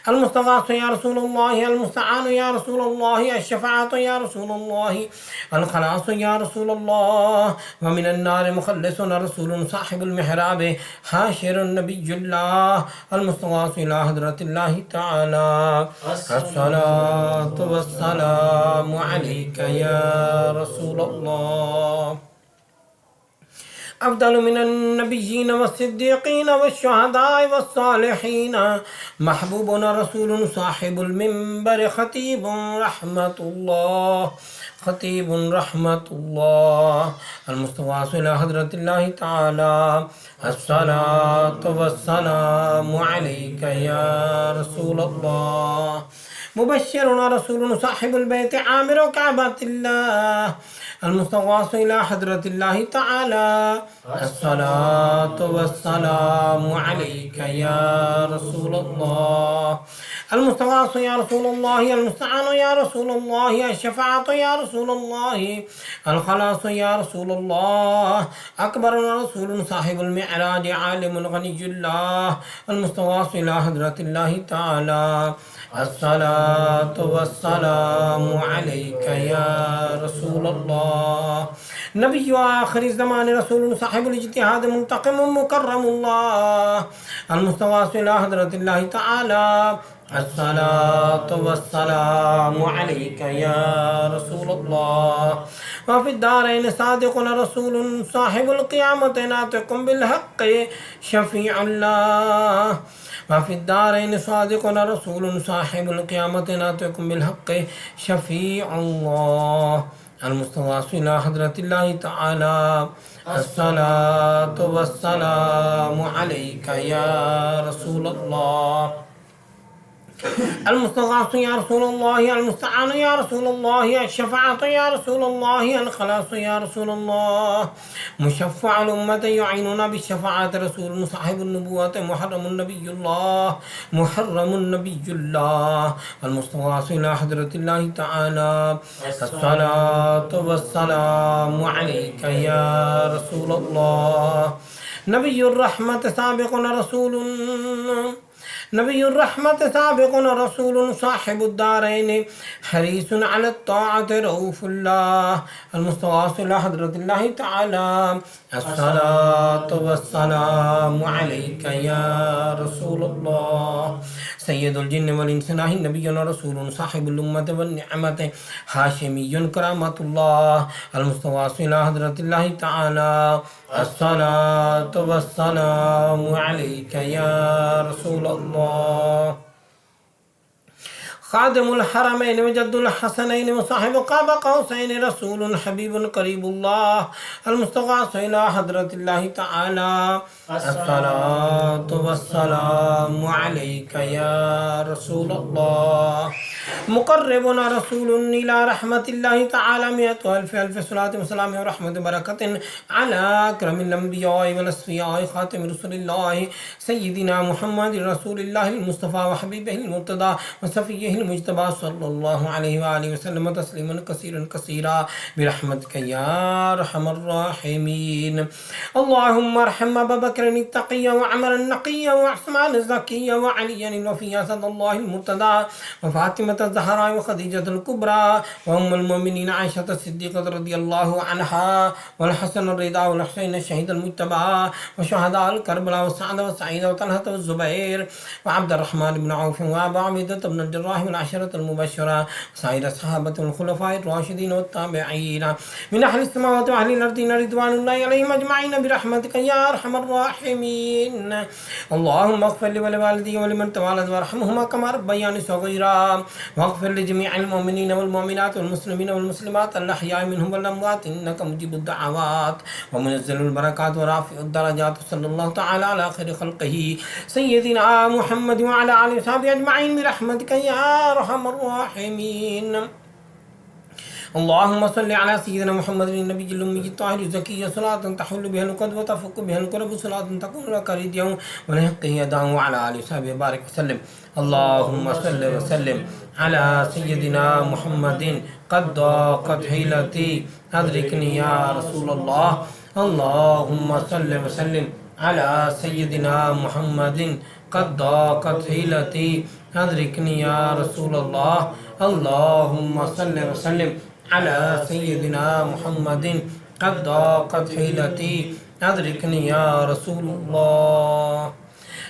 المستغاث يا رسول الله، المستعان يا رسول الله، الشفاعة يا رسول الله، الخلاص يا رسول الله. ومن النار مخلصنا رسول صاحب المحراب، حاشر النبي الله، المستغاث إلى حضرة الله تعالى. الصلاة والسلام عليك يا رسول الله. أفضل من النبيين والصديقين والشهداء والصالحين، محبوبنا رسول صاحب المنبر، خطيب رحمة الله، خطيب رحمة الله، المستغاث إلى حضرة الله تعالى. الصلاة والسلام عليك يا رسول الله. مبشرنا رسول صاحب البيت، عامر كعبة الله، المستغاث إلى حضرة الله تعالى الصلاة والسلام عليك يا رسول الله. المستغاث يا رسول الله، المستعان يا رسول الله، الشفاعة يا رسول الله، الخلاص يا رسول الله. أكبر رسول صاحب المعراج عالم غني الله. المستغاث إلى حضرة الله تعالى الصلاة والسلام عليك يا رسول الله. نبي آخر الزمان رسول صاحب الاجتهاد منتقم مكرم الله. المستغاث إلى حضرة الله تعالى الصلاة والسلام عليك يا رسول الله. وفي الدارين صادق رسول صاحب القيامة ناطق بالحق شفيع الله. وفي الدارين صادق رسول صاحب القيامة ناطق بالحق شفيع الله. المستغاث إلى حضرة الله تعالى الصلاة والسلام عليك يا رسول الله. المستغاث يا رسول الله، المستعان يا رسول الله، الشفاعة يا رسول الله، الخلاص يا رسول الله. مشفع الأمة يعيننا بالشفاعة رسول صاحب النبوة محرم النبي الله، محرم النبي الله. المستغاث إلى حضرة الله تعالى الصلاة والسلام عليك يا رسول الله. نبي الرحمة سابق رسول، نبي الرحمة سابق رسول صاحب الدارين حريص على الطاعة رؤوف الله. المستغاث إلى حضرة الله تعالى الصلاة والسلام عليك يا رسول الله. سيد الجن والإنس نبي رسول صاحب الأمة والنعمة هاشمي كرامة الله. المستغاث إلى حضرة الله تعالى الصلاة والسلام عليك يا رسول الله. خادم الحرمين وجد الحسنين وصاحب قاب قوسين رسول حبيب قريب الله. المستغاث إلى حضرة الله تعالى الصلاة والسلام عليك يا رسول الله. مقربنا رسول إلى رحمة الله تعالى 100,000 صلاة وسلام ورحمة بركة على أكرم الأنبياء والأصفياء خاتم رسول الله سيدنا محمد رسول الله المصطفى وحبيبه المرتضى وصفيه المجتبى صلى الله عليه وآله وسلم تسليما كثيرا كثيرا برحمتك يا أرحم الراحمين. اللهم ارحم أبا بكر التقي وعمر النقي وعثمان الزكي وعليا الوفي أسد الله المرتضى وفاطمة الزهراء وخديجة الكبرى وأم المؤمنين عائشة الصديقة رضي الله عنها والحسن الرضا والحسين الشهيد المجتبى وشهداء الكربلاء والسعد والسعيد وطلحة والزبير وعبد الرحمن بن عوف وأبا عبيدة بن الجراح والعشرة المبشرة وسائر الصحابة والخلفاء الراشدين والتابعين من أهل السماوات وأهل الأرض رضوان الله عليهم أجمعين برحمتك يا أرحم الراحمين. اللهم اغفر لي ولوالدي ولمن توالد وارحمهما كما ربياني صغيرا واغفر لجميع المؤمنين والمؤمنات والمسلمين والمسلمات الأحياء منهم والأموات إنك مجيب الدعوات ومنزل البركات ورافع الدرجات. صلى الله تعالى على خير خلقه سيدنا محمد وعلى آله وصحبه أجمعين برحمتك يا أرحم الراحمين. اللهم صل على سيدنا محمد النبي الأمي الطاهر الزكي صلاة تحل بها القدوة وتفك بها الكرب صلاة تكون لك رضيا ونحقه يداه وعلى آله وصحبه بارك وسلم. اللهم صل وسلم على سيدنا محمد قد ضاقت حيلتي أدركني يا رسول الله. اللهم صل وسلم على سيدنا محمد قد ضاقت حيلتي أدركني يا رسول الله. اللهم صل وسلم على سيدنا محمد قد ضاقت حيلتي أدركني يا رسول الله.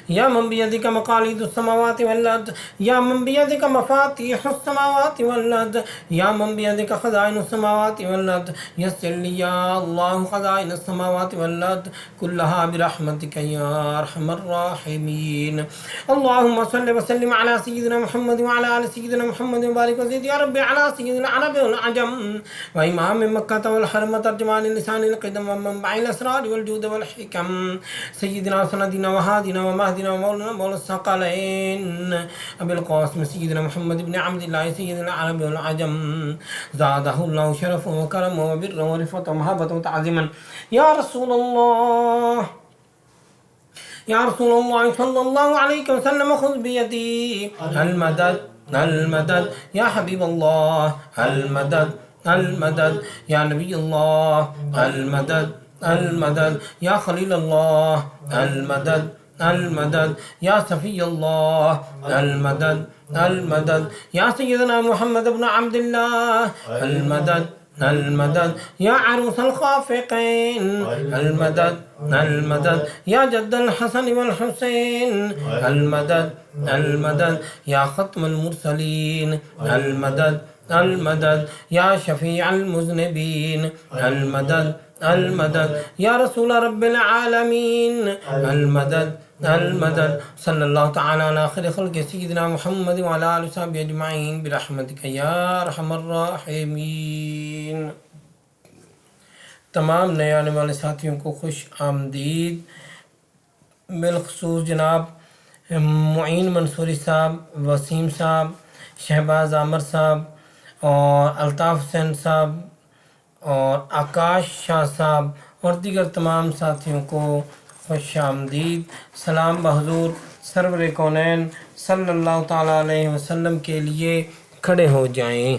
يا من بيدك مقاليد السماوات والأرض، يا من بيدك مفاتيح السماوات والأرض، يا من بيدك خزائن السماوات والأرض، يسر لي يا الله خزائن السماوات والأرض كلها برحمتك يا أرحم الراحمين. اللهم صل وسلم على سيدنا محمد وعلى آل سيدنا محمد وبارك وزد يا ربي على سيد العرب والعجم وإمام مكة والحرم ترجمان لسان القدم ومنبع الأسرار والجود والحكم سيدنا سندنا وهادنا ومهدنا सादिना मौलाना मौला सकलैन अबुल कासिम सय्यदना मुहम्मद इब्न अब्दुल्लाह सय्यदुल अरब वल अजम ज़ादहुल्लाहु शरफन व करमन व बिर्रन व रिफ़अतन व महब्बतन व तअज़ीमन या रसूलल्लाह या रसूलल्लाह सल्लल्लाहु अलैहि वसल्लम खुज़ बियदी अल मदद या हबीबल्लाह अल मदद या नबील्लाह अल मदद या खलीलल्लाह अल मदद या सफ़ील्लाह अल मदद या सय्यदना मुहम्मद इब्न अब्दुल्लाह अल मदद या अरूस अल खाफ़िक़ैन अल मदद या जद्दल हसन वल हुसैन अल मदद या ख़त्मुल मुरसलीन अल मदद या शफ़ीअल मुज़निबीन अल मदद या रसूल रब्बिल आलमीन अल मदद सल्लल्लाहु तआला अला खैरि खल्क़ि सय्यिदिना मुहम्मद व अला आलिहि व सहबिहि अजमईन बिरहमतिका या अरहमर राहिमीन। तमाम नए आने वाले साथियों को खुश आमदीद। बिलखसूस जनाब मुईन मंसूरी साहब, वसीम साहब, शहबाज आमर साहब और अल्ताफ़ हुसैन साहब और आकाश शाह साहब और दीगर तमाम साथियों को खुश आमदीद। सलाम बहज़ूर सरवर कौनैन सल्लल्लाहु ताला अलैहि वसल्लम के लिए खड़े हो जाएं।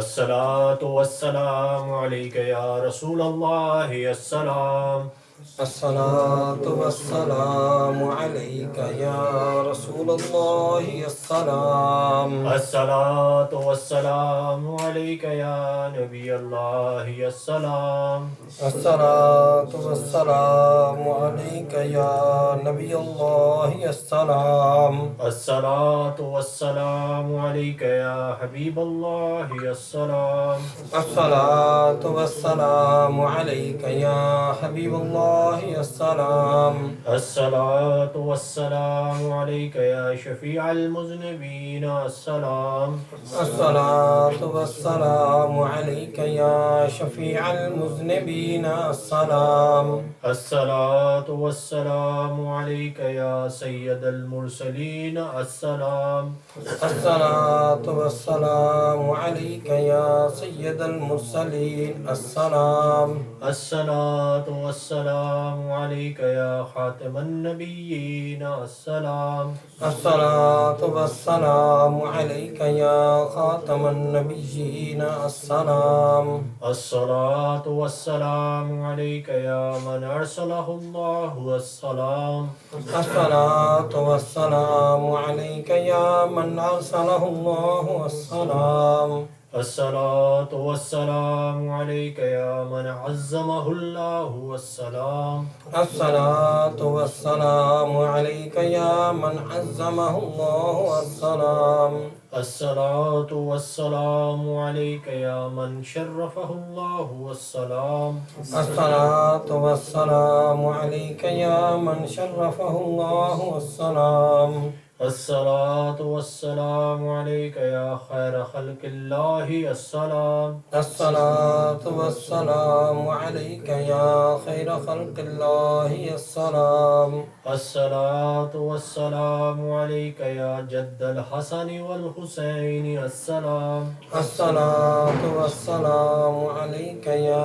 अस्सलातु वस्सलामु अलैका या रसूलल्लाह अस्सलाम। अस्सलातु वस्सलामु अलैका या रसूलल्लाह अस्सलाम। अस्सलातु वस्सलामु अलैका या नबी अल्लाह अस्सलाम। अस्सलातु वस्सलामु अलैका या नबी अल्लाह अस्सलाम। अस्सलातु वस्सलामु अलैका या हबीब अल्लाह अस्सलाम। अस्सलातु वस्सलामु अलैका या हबीब अल्लाह अस्सलाम। अस्सलातु वस्सलामु अलैका या शफीअल मुज़निबीन अस्सलाम। अस्सलातु वस्सलामु अलैका या शफीअल मुज़निबीन अस्सलाम। अस्सलातु वस्सलामु अलैका या सय्यदल मुरसलीन अस्सलाम। अस्सलातु वस्सलामु अलैका या सय्यदल मुरसलीन अस्सलाम। अस्सलातु वस्सलामु अलैका या खातिमन नबिय्यीन अस्सलाम। अस्सलातु वस्सलामु अलैका या खातमन नबिय्यीन अस्सलाम। अस्सलातु वस्सलामु अलैका या मन अरसलहुल्लाहु अस्सलाम। अस्सलातु वस्सलामु अलैका या मन अरसलहुल्लाहु अस्सलाम। अस्सलातु वस्सलामु अलैका या मन अज़्ज़महुल्लाहु अस्सलाम। अस्सलातु वस्सलामु अलैका या मन अज़्ज़महुल्लाहु अस्सलाम। अस्सलातु वस्सलामु अलैका या मन शर्रफहुल्लाहु अस्सलाम। अस्सलातु वस्सलामु अलैका या मन शर्रफहुल्लाहु अस्सलाम। अस्सलातु वस्सलामु अलैका या खैर खल्क़िल्लाहि अस्सलाम। अस्सलातु वस्सलामु अलैका या खैर खल्क़िल्लाहि अस्सलाम। अस्सलातु वस्सलामु अलैका या जद्दल हसन वल हुसैन अस्सलाम। अस्सलातु वस्सलामु अलैका या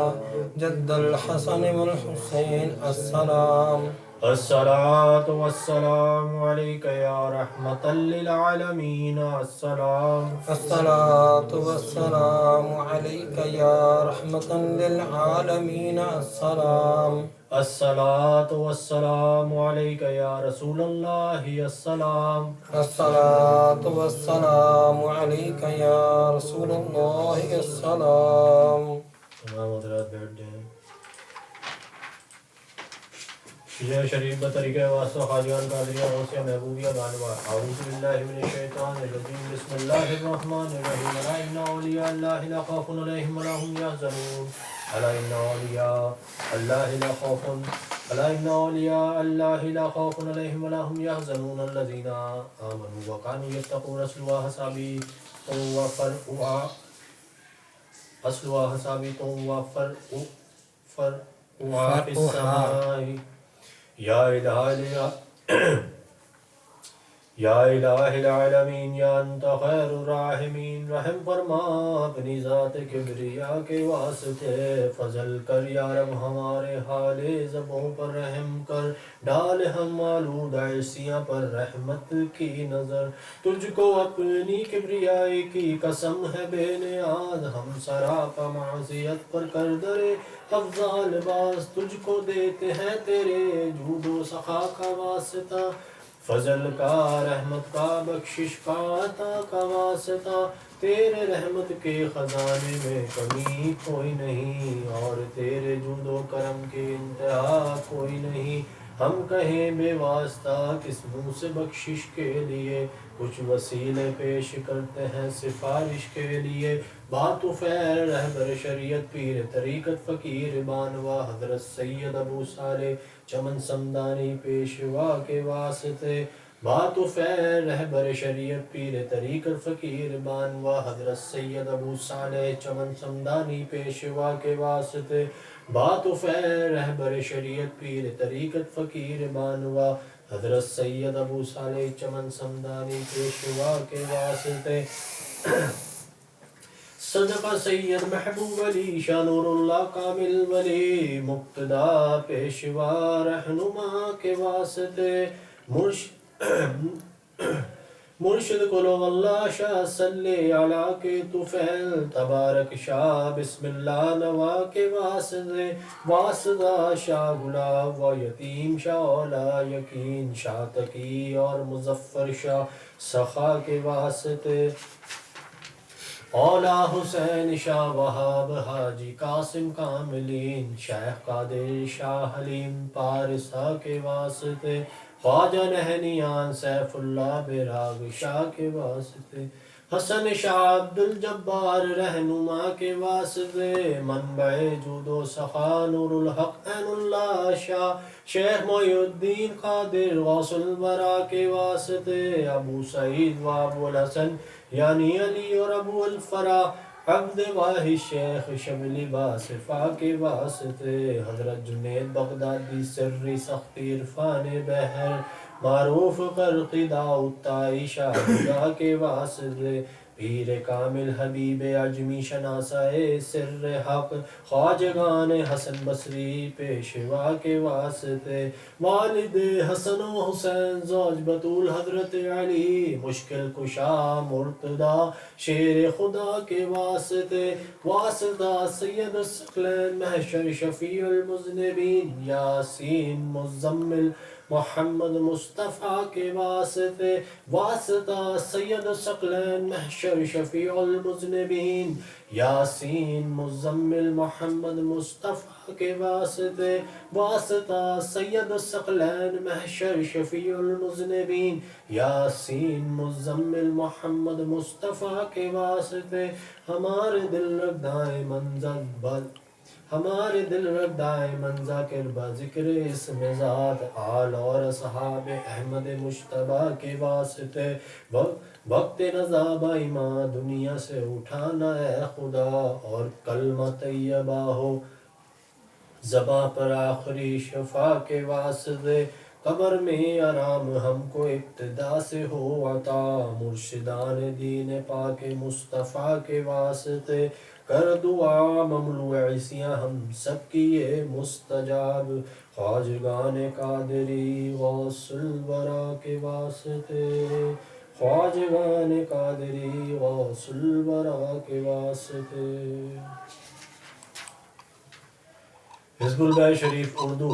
जद्दल हसन वल हुसैन अस्सलाम। अस्सलातु वस्सलामु अलैका या रहमतल लिल आलमीन अस्सलाम। अस्सलातु वस्सलामु अलैका या रहमतन लिल आलमीन अस्सलाम। अस्सलातु वस्सलामु अलैका या रसूलल्लाह अस्सलाम। अस्सलातु वस्सलामु अलैका या रसूलल्लाह अस्सलाम। तमाम हज़रात बैठ जाएं। ये शरीफ बतरीक़े वास्ता खालियान कादरिया गौसिया महबूबिया बानवा आऊज़ु बिल्लाहि मिनश शैतानिर रजीम बिस्मिल्लाहिर रहमानिर रहीम अला इन्ना औलिया अल्लाहि ला खौफुन अलैहिम वला हुम यहज़नून अला इन्ना औलिया अल्लाहि ला खौफुन अला इन्ना औलिया अल्लाहि ला खौफुन अलैहिम वला हुम यहज़नून अल्लज़ीना आमनू व कानू यत्तक़ून अस्लुहा हसाबी व फरउहा अस्लुहा हसाबी व फरउहा फिस समाई या इलाहिल आलमीन या अंत खैरुर राहिमीन रहम फरमा अपनी ज़ात किब्रिया के वास्ते फजल कर या रब हमारे हाले ज़बों पर रहम कर डाल हम आलूद ऐसियाँ पर रहमत की नज़र तुझको अपनी किब्रियाई की कसम है बेनियाज हम सरापा मासियत पर कर दरे अफ़ज़ाल बास तुझको देते हैं तेरे जूदो सखा का वास्ता फजल का रहमत का बख्शिश का अता का वास्ता तेरे रहमत के ख़ज़ाने में कमी कोई नहीं और तेरे जूदो करम के इंतहा कोई नहीं हम कहें बेवास्ता किस मुँह से बख्शिश के लिए कुछ वसीले पेश करते हैं सिफारिश के लिए बात फ़ैर रहबर शरीयत पीर तरीक़त फ़कीर बानवा हज़रत सैयद अबू साले चमन समदानी पेशवा के वास्ते बात फ़ैर रहबर शरीयत पीर तरीक़त फ़कीर बानवा हज़रत सैयद अबू साले चमन समदानी पेशवा के वास्ते बात फ़ैर रहबर शरीयत पीर तरीक़त फ़कीर बानवा हज़रत सैयद अबू साले चमन समदानी पेशवा के वास्ते सदका सैयद महबूब अली शाह नूरुल्लाह कामिल वली मुक्तदा पेशवा रहनुमा के वास्ते मुर्शिद कुलो वल्ला शाह सल्ले अला के तुफैल तबारक शाह बिस्मिल्लाह नवा के वास्ते वास्ता शाह गुलाब व यतीम शाह औला यकीन शाह तकी और मुजफ्फर शाह सखा के वास्ते औला हुसैन शाह वहाब हाजी कासिम कामिलीन शेख कादिर शाह हलीम पारिसा के वास्ते ख्वाजा नहनियान सैफुल्लाह बेराग शाह के वास्ते हसन शाह अब्दुल जब्बार रहनुमा के वास्ते मनबे जूदो सखा नूरुल हक ऐनुल्लाह शाह शेख मोयुद्दीन कादिर गौसुल बरा के वास्ते अबू सईद व अबुल हसन यानी अली और अबू अल फरा अब्द वाहि शेख शबली बासिफा के वास्ते हजरत जुनैद बगदादी सिर्री सख्ती इरफान बहर मारूफ करक़िदा उताई शाह के वास्ते पीर कामिल हबीब अजमी शनासाए सिर्र हक ख्वाजगान हसन बसरी पेशवा के वास्ते वालिद हसन हुसैन ज़ौज बतूल हजरत अली मुश्किल कुशा मुर्तदा शेर खुदा के वास्ते वास्ता सैयद सकलैन महशर शफीउल मुज़निबीन यासीन मुज़म्मिल मोहम्मद मुस्तफ़ा के वास्ते वास्ता सैयद सकलैन महशर शफीउल मुज़निबीन यासीन मुज़म्मिल मोहम्मद मुस्तफ़ा के वास्ते वास्ता सैयद सकलैन महशर शफीउल मुज़निबीन यासीन मुज़म्मिल मोहम्मद मुस्तफ़ा के वास्ते हमारे दिल रगदाए मंज़र बद हमारे दिल रगदाए मंजा कर बाजिक्र इसमें ज़ात आल और असहाब अहमद मुश्तबा के वास्ते वक्त नज़ाबा इमा दुनिया से उठाना है खुदा और कलमा तैयबा हो ज़बा पर आखिरी शफा के वास्ते कब्र में आराम हमको इब्तिदा से हो अता मुर्शिदान दीन पाक मुस्तफ़ा के वास्ते कर दुआ ममलू ऐसियाँ हम सब की ये मुस्तजाब ख्वाजगान कादरी गौसुल वरा के वास्ते ख्वाजगान कादरी गौसुल वरा के वास्ते। हिज़्बुल बैत शरीफ उर्दू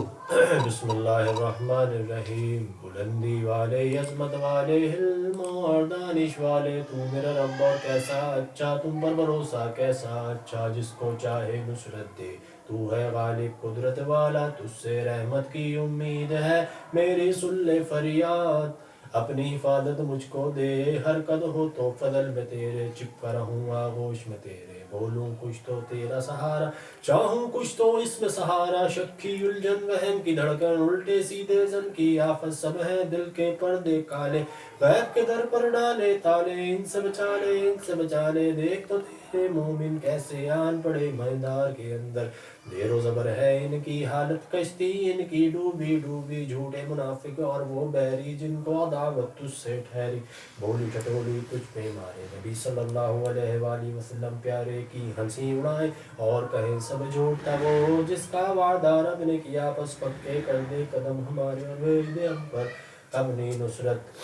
बिस्मिल्लाहिर्रहमानिर्रहीम बुलंदी वाले यज़मत वाले हिल्म और दानिश वाले तू मेरा रब और कैसा अच्छा तुम पर भरोसा कैसा अच्छा जिसको चाहे नुसरत दे तू तू है गालिब कुदरत वाला, तुझसे रहमत की उम्मीद है, मेरी सुन ले फरियाद। अपनी हिफाजत मुझको दे, हरकत हो तो फजल में तेरे, चिपका रहूं आगोश में तेरे, बोलूं कुछ तो तेरा सहारा, चाहूं कुछ तो इसमें सहारा। शक की उलझन वहम की धड़कन, उल्टे सीधे जन की आफत, सब है दिल के पर्दे काले, गैब के दर पर डाले ताले, इनसे बचा ले इनसे बचा ले, देख तो तेरे मोमिन कैसे आन पड़े मैदार के अंदर। देरो ज़बर है इनकी हालत, कश्ती इनकी डूबी डूबी, झूठे मुनाफिक और वो बैरी, जिनको अदावत तुझसे ठहरी। बोली टटोली तुझ पे मारे, नबी सल्लल्लाहु अलैहि वसल्लम प्यारे की हंसी उड़ाए, और कहें सब झूठा वो जिसका वादा रब ने किया, बस पक्के कर दे कदम हमारे और भेज दे हम पर अपनी नुसरत।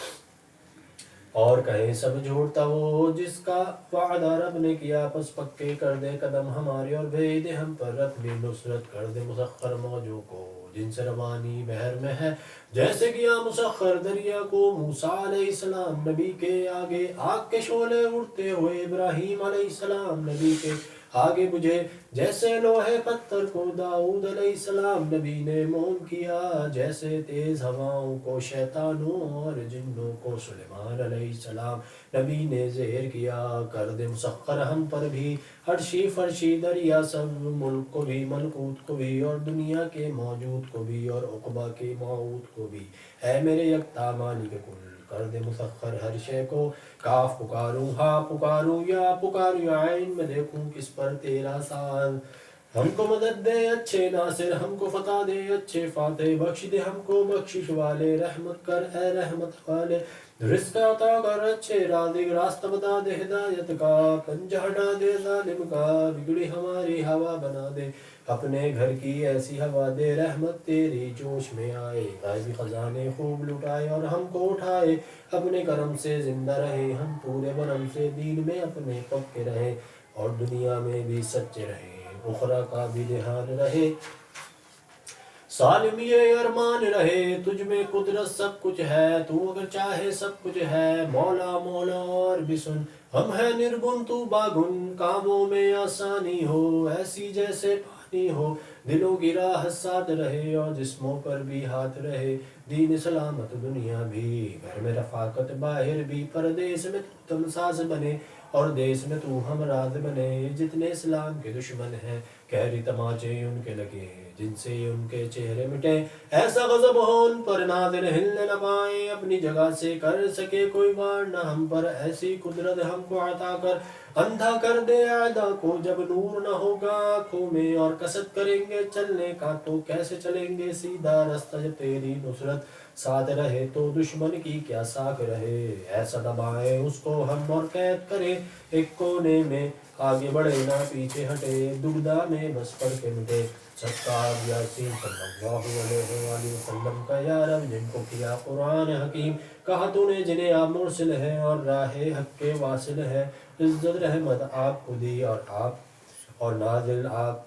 और कहे सब झूठा वो जिसका वादा रब ने किया, बस पक्के कर दे कदम हमारे और भेज दे हम पर अपनी नुसरत। कर दे मुसख्खर मौजों को जिनसे रवानी बहर में है, जैसे किया मुसख्खर दरिया को मूसा अलैहिस्सलाम नबी के आगे, आग के शोले उड़ते हुए इब्राहीम अलैहिस्सलाम नबी के आगे बुझे, जैसे लोहे पत्थर को दाऊद अलैहिस्सलाम नबी ने मोम किया, जैसे तेज हवाओं को शैतानों और जिन्नों को सुलेमान अलैहिस्सलाम नबी ने ज़ेर किया। कर दे मुसख्खर हम पर भी अर्शी फर्शी दरिया सब, मुल्क को भी मलकूत को भी और दुनिया के मौजूद को भी और उक़बा के मौऊद को भी, है मेरे यकता मालिक कुल। कर दे मुसख्खर हर शे को, काफ पुकारूं हाँ पुकारूं या पुकारूं आइन में देखूं किस पर तेरा साथ। हमको मदद दे अच्छे नासिर, हमको फतह दे अच्छे फाते, बख्श दे हमको बख्शिश वाले, रहमत कर ए रहमत वाले, रिज़्क़ अता कर अच्छे राज़िक़, रास्ता बता दे हिदायत का, पंजा हटा दे जालिम का, बिगड़ी हमारी हवा बना दे अपने घर की ऐसी हवा दे, रहमत तेरी जोश में आए, गायबी खजाने खूब लुटाए और हमको उठाए, अपने करम से जिंदा रहे हम पूरे बरम से, दीन में अपने पक्के रहे और दुनिया में भी सच्चे रहे, उखरा का भी ध्यान रहे, सालिम ये अरमान रहे, तुझ में कुदरत सब कुछ है, तू अगर चाहे सब कुछ है, मौला मौला और भी सुन, हम है निर्गुण तू बागुन, कामों में आसानी हो ऐसी जैसे पानी हो, दिलों की राह साथ रहे और जिस्मों पर भी हाथ रहे, दीन सलामत दुनिया भी, घर में रफाकत बाहर भी, परदेश में तू तमसाज बने और देश में तू हमराज बने, जितने इस्लाम के दुश्मन हैं कहरी तमाचे उनके लगे, जिनसे उनके चेहरे मिटे, ऐसा गजब हो उन पर नाज़िर हिलने न पाए, अपनी जगह से कर सके कोई वार न हम पर, ऐसी कुदरत हमको अता कर, अंधा कर दे आदा को जब नूर न होगा आँखों में, और कसरत करेंगे चलने का तो कैसे चलेंगे सीधा रास्ता, जब तेरी नुसरत साथ रहे तो दुश्मन की क्या साख रहे, ऐसा दबाए उसको हम और कैद करे एक कोने में, आगे बढ़े ना पीछे हटे, दुगदा में बस पढ़ के मिटे, सत्कार यासीन सल्लल्लाहु अलैहि वसल्लम का या रब, जिनको किया कुरान हकीम, कहा तूने जिन्हें आप मुरसिल हैं और राहे हक के वासिल हैं, इज्जत रहमत आपको दी और आप और नाजिल आप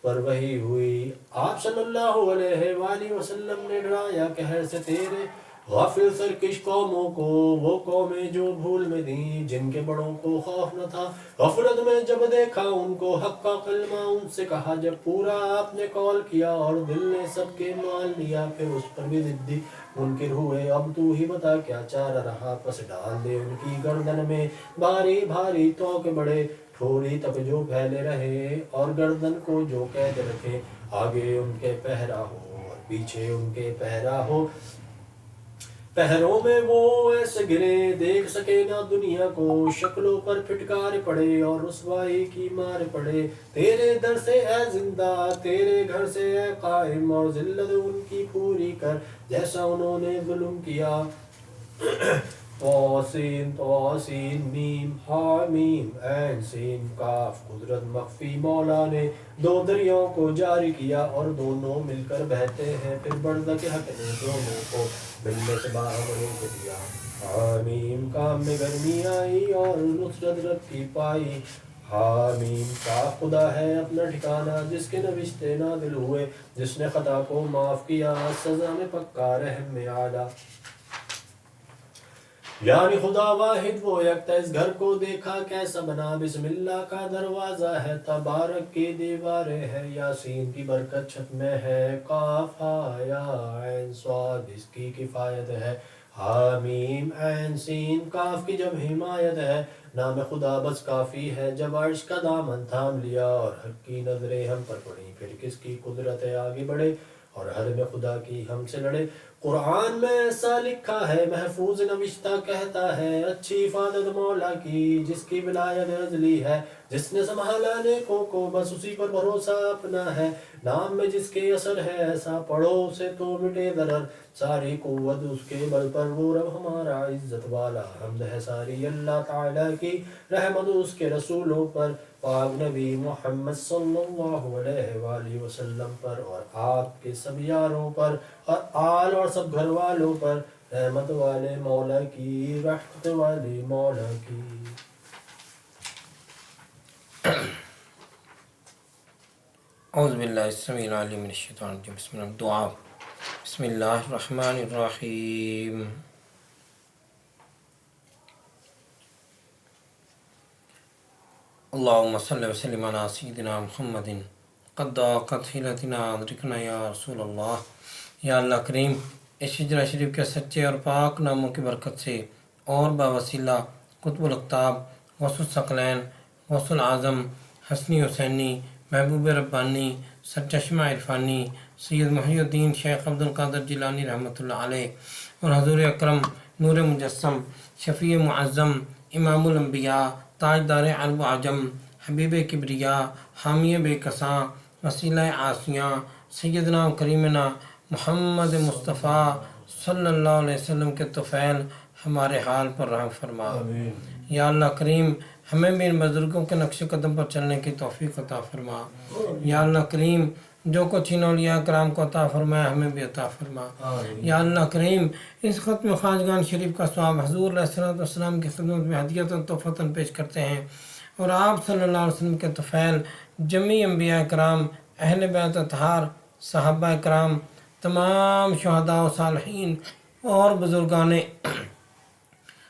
पर वही हुई, आप सल्लल्लाहु अलैहि वसल्लम ने डराया कहर से तेरे गाफिल सरकश कौमों को, वो कौमें जो भूल में थी जिनके बड़ों को खौफ न था, गफलत में जब देखा उनको हक का कलमा उनसे कहा, जब पूरा आपने कॉल किया और दिल ने सबके मान लिया, फिर उस पर भी जिद्दी मुनकिर हुए, अब तू ही बता क्या चारा रहा, पस डाल दे उनकी गर्दन में भारी भारी तोके बड़े, ठोड़ी तक जो फैले रहे और गर्दन को जो कैद रखे, आगे उनके पहरा हो और पीछे उनके पहरा हो, पहरों में वो ऐसे गिरे देख सके ना दुनिया को, शक्लों पर फिटकार पड़े और रुसवाई की मार पड़े, तेरे दर से है जिंदा तेरे घर से है कायम, और जिल्लत उनकी पूरी कर जैसा उन्होंने जुल्म किया। तौसीन मीम हामीम ऐन सीन काफ, कुदरत मख्फी मौला ने दो दरियाओं को जारी किया और दोनों मिलकर बहते हैं, फिर बर्द के हक ने दोनों को मिलने से बाहर रोक दिया। हामीम काम में गर्मी आई और नुसरत रब की पाई, हामीम का खुदा है अपना ठिकाना जिसके नविश्ते नादिल हुए, जिसने खता को माफ़ किया सज़ा में पक्का रहम में आला। यानी खुदा वाहिद वो यकता। इस घर को देखा कैसा बना, बिस्मिल्लाह का दरवाज़ा है, तबारक की दीवारें है, यासीन की बरकत छत में है, काफ हा या ऐन स्वाद इसकी किफ़ायत है, हामीम ऐन सीन काफ की जब हिमायत है, नाम खुदा बस काफ़ी है, जब अर्श का दामन थाम लिया और हक की नज़रें हम पर पड़ी, फिर किसकी कुदरत है आगे बढ़े और हर में खुदा की हमसे लड़े। कुरान में ऐसा लिखा है, महफूज नविश्ता कहता है, अच्छी इफादत मौला की जिसकी विलायत अजली है, जिसने संभाला नेकों को बस उसी पर भरोसा अपना है, नाम में जिसके असर है ऐसा पढ़ो उसे तो मिटे दरर, सारी कुव्वत उसके बल पर वो रब हमारा इज्जत वाला, हमद है सारी अल्लाह ताला की, रहमत उसके रसूलों पर, पाक नबी मोहम्मद सल्लल्लाहु अलैहि वसल्लम पर और आपके सब यारों पर और आल और सब घर वालों पर, रहमत वाले मौला की, रहमत वाले मौला की। औज़ुबिल्लाहिस्समीउल अलीम मिनश शैतानिर रजीम। बिस्मिल्लाह दुआ। बिस्मिल्लाहिर्रहमानिर्रहीम। अल्लाहुम्मा सल्लि व सल्लिम अला सय्यिदिना मुहम्मदिन क़द्दाक़त हिलतिना अदरिकना या रसूलल्लाह। या अल्लाह करीम, इस हिजरा शरीफ के सच्चे और पाक नामों की बरकत से और बावसीला कुतुबुल अक़ताब, गौसुल सकलैन, गौसुल आज़म, हसनी हुसैनी, महबूब रब्बानी, सरचश्मा इरफानी, सैयद मुहियुद्दीन शेख अब्दुल कादिर जिलानी रहमतुल्लाह अलैह और हज़ूर अकरम नूर मुजस्सम, शफ़ी मुअज़्ज़म, इमामुल अंबिया, ताजदार अरब आजम, हबीब किबरिया, हामी बेकसां, वसीला आसियाँ, सैयदना करीमना मोहम्मद मुस्तफ़ा सल्लल्लाहु अलैहि वसल्लम के तुफ़ैल हमारे हाल पर रहम फरमा। या अल्लाह करीम, हमें भी इन बुज़ुर्गों के नक्श कदम पर चलने की तौफ़ीक़ अता फरमा। या अल्लाह करीम, जो कुछ इन औलिया कराम को अता फरमाया हमें भी अता फरमा। या अल्लाह करीम, इस ख़त्म ख़ाजगान शरीफ का स्वाब हज़ूर अलैहिस्सलातु वस्सलाम की खिदमत में हदियतन तोहफ़तन पेश करते हैं और आप सल्लल्लाहु अलैहि वसल्लम के तुफ़ैल जमी अंबिया कराम, अहले बैत अतहार, सहाबा कराम, तमाम शुहदा व सालिहीन और बुज़ुर्गान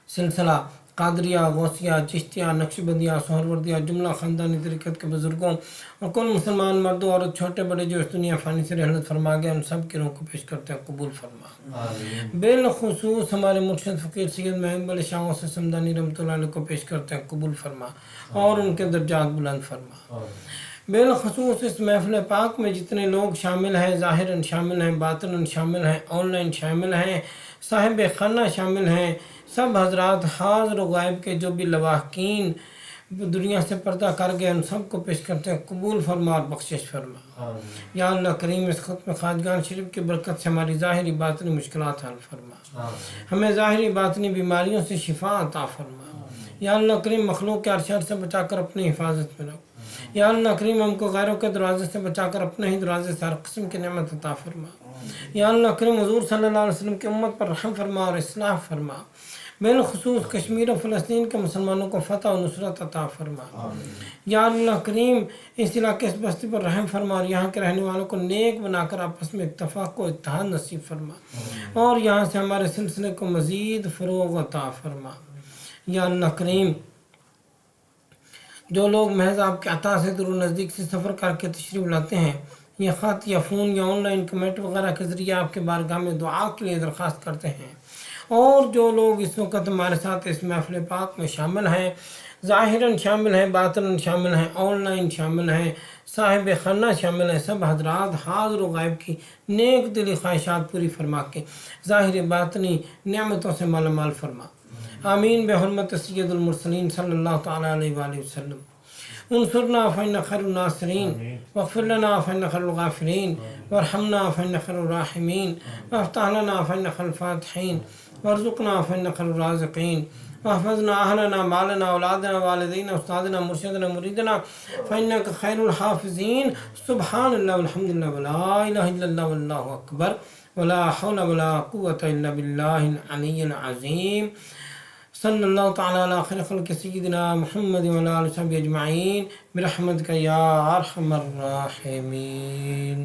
सिलसिला कादरिया, गौसिया, चिश्तिया, नक्शबंदिया, सोहरवर्दिया, जुमला ख़ानदानी तरीक़त के बुज़ुर्गों और कुल मुसलमान मर्दों और छोटे बड़े जो इस दुनिया फ़ानी से रहमत फरमा गए, उन सब की रूह को पेश करते हैं कबूल फरमा। बिलख़ुसूस हमारे मुर्शिद फ़कीर सैयद महबूब अली शाह से समदानी रहमतुल्लाह अलैह को पेश करते हैं कबूल फरमा और उनके दर्जात बुलंद फरमा। बिलख़ुसूस इस महफ़िल पाक में जितने लोग शामिल हैं, ज़ाहिरन शामिल हैं, बातिनन शामिल हैं, ऑनलाइन शामिल हैं, साहिब खाना शामिल हैं, सब हजरात हाज़िर व गायब के जो भी लवाहकीन दुनिया से पर्दा कर गए, उन सब को पेश करते हैं कबूल फरमा और बख्शिश फरमा। या अल्लाह करीम, इस ख़त्म ख़ाजगान शरीफ की बरकत से हमारी ज़ाहिरी बातिनी मुश्किलात हल फरमा, हमें ज़ाहिरी बातिनी बीमारियों से शिफा अता फरमा। या अल्लाह करीम, मखलूक के शर से बचाकर अपनी हिफाजत में रख। या अल्लाह करीम, हमको गैरों के दरवाजे से बचाकर अपने ही दरवाजे से हर किस्म की नेमत अता फरमा। या अल्लाह करीम, हुज़ूर सल्लल्लाहु अलैहि वसल्लम की उम्मत पर रहम फरमा और इस्लाह फरमा। बिलख़ुसूस कश्मीर और फ़लस्तीन के मुसलमानों को फ़तह और नुसरत अता फरमा। या अल्लाह करीम, इस इलाके इस बस्ती पर रहम फरमा और यहाँ के रहने वालों को नेक बनाकर आपस में इत्तफ़ाक़ व इत्तेहाद नसीब फरमा और यहाँ से हमारे सिलसिले को मज़ीद फ़रोग़ अता फरमा। या अल्लाह करीम, जो लोग महज आपके अता से दूर नज़दीक से सफ़र करके तशरीफ़ लाते हैं या ख़त या फ़ोन या ऑनलाइन कमेंट वगैरह के ज़रिए आपके बारगाह में दुआ के लिए दरख्वास्त करते हैं, और जो लोग इस वक्त हमारे साथ इस महफ़िल पाक में शामिल हैं, ज़ाहिरन शामिल हैं, बातिनन शामिल हैं, ऑनलाइन शामिल हैं, साहिब खाना शामिल हैं, सब हजरात हाज़िर व गायब की नेक दिली ख्वाहिशात पूरी फरमा के ज़ाहिरी बातिनी नेमतों से माला माल फरमा। आमीन बिहुर्मत सय्यदुल मुरसलीन सल्लल्लाहु तआला अलैहि वसल्लम। उनसुरना फ़इन्नका खैरुन नासिरीन वग़फ़िर लना फ़इन्नका खैरुल गाफ़िरीन वरहमना फ़इन्नका खैरुर राहिमीन वफ़्तह लना फ़इन्नका खैरुल फ़ातिहीन वरज़ुक़ना फ़इन्नका खैरुर राज़िक़ीन वहफ़ज़ना अहलना मालना औलादना वालिदैन उस्तादना मुर्शिदना मुरीदना फ़इन्नका खैरुल हाफ़िज़ीन। सुब्हानल्लाह वल्हम्दुलिल्लाह वला इलाहा इल्लल्लाह वल्लाहु अकबर वला हौला वला कुव्वता इल्ला बिल्लाहिल अलिय्यिल अज़ीम। सल्लल्लाहु तआला अला खैरि ख़ल्क़ि सय्यिदिना मुहम्मद व अला आलिहि व सहबिहि अजमईन बिरहमतिका या अरहमर राहिमीन।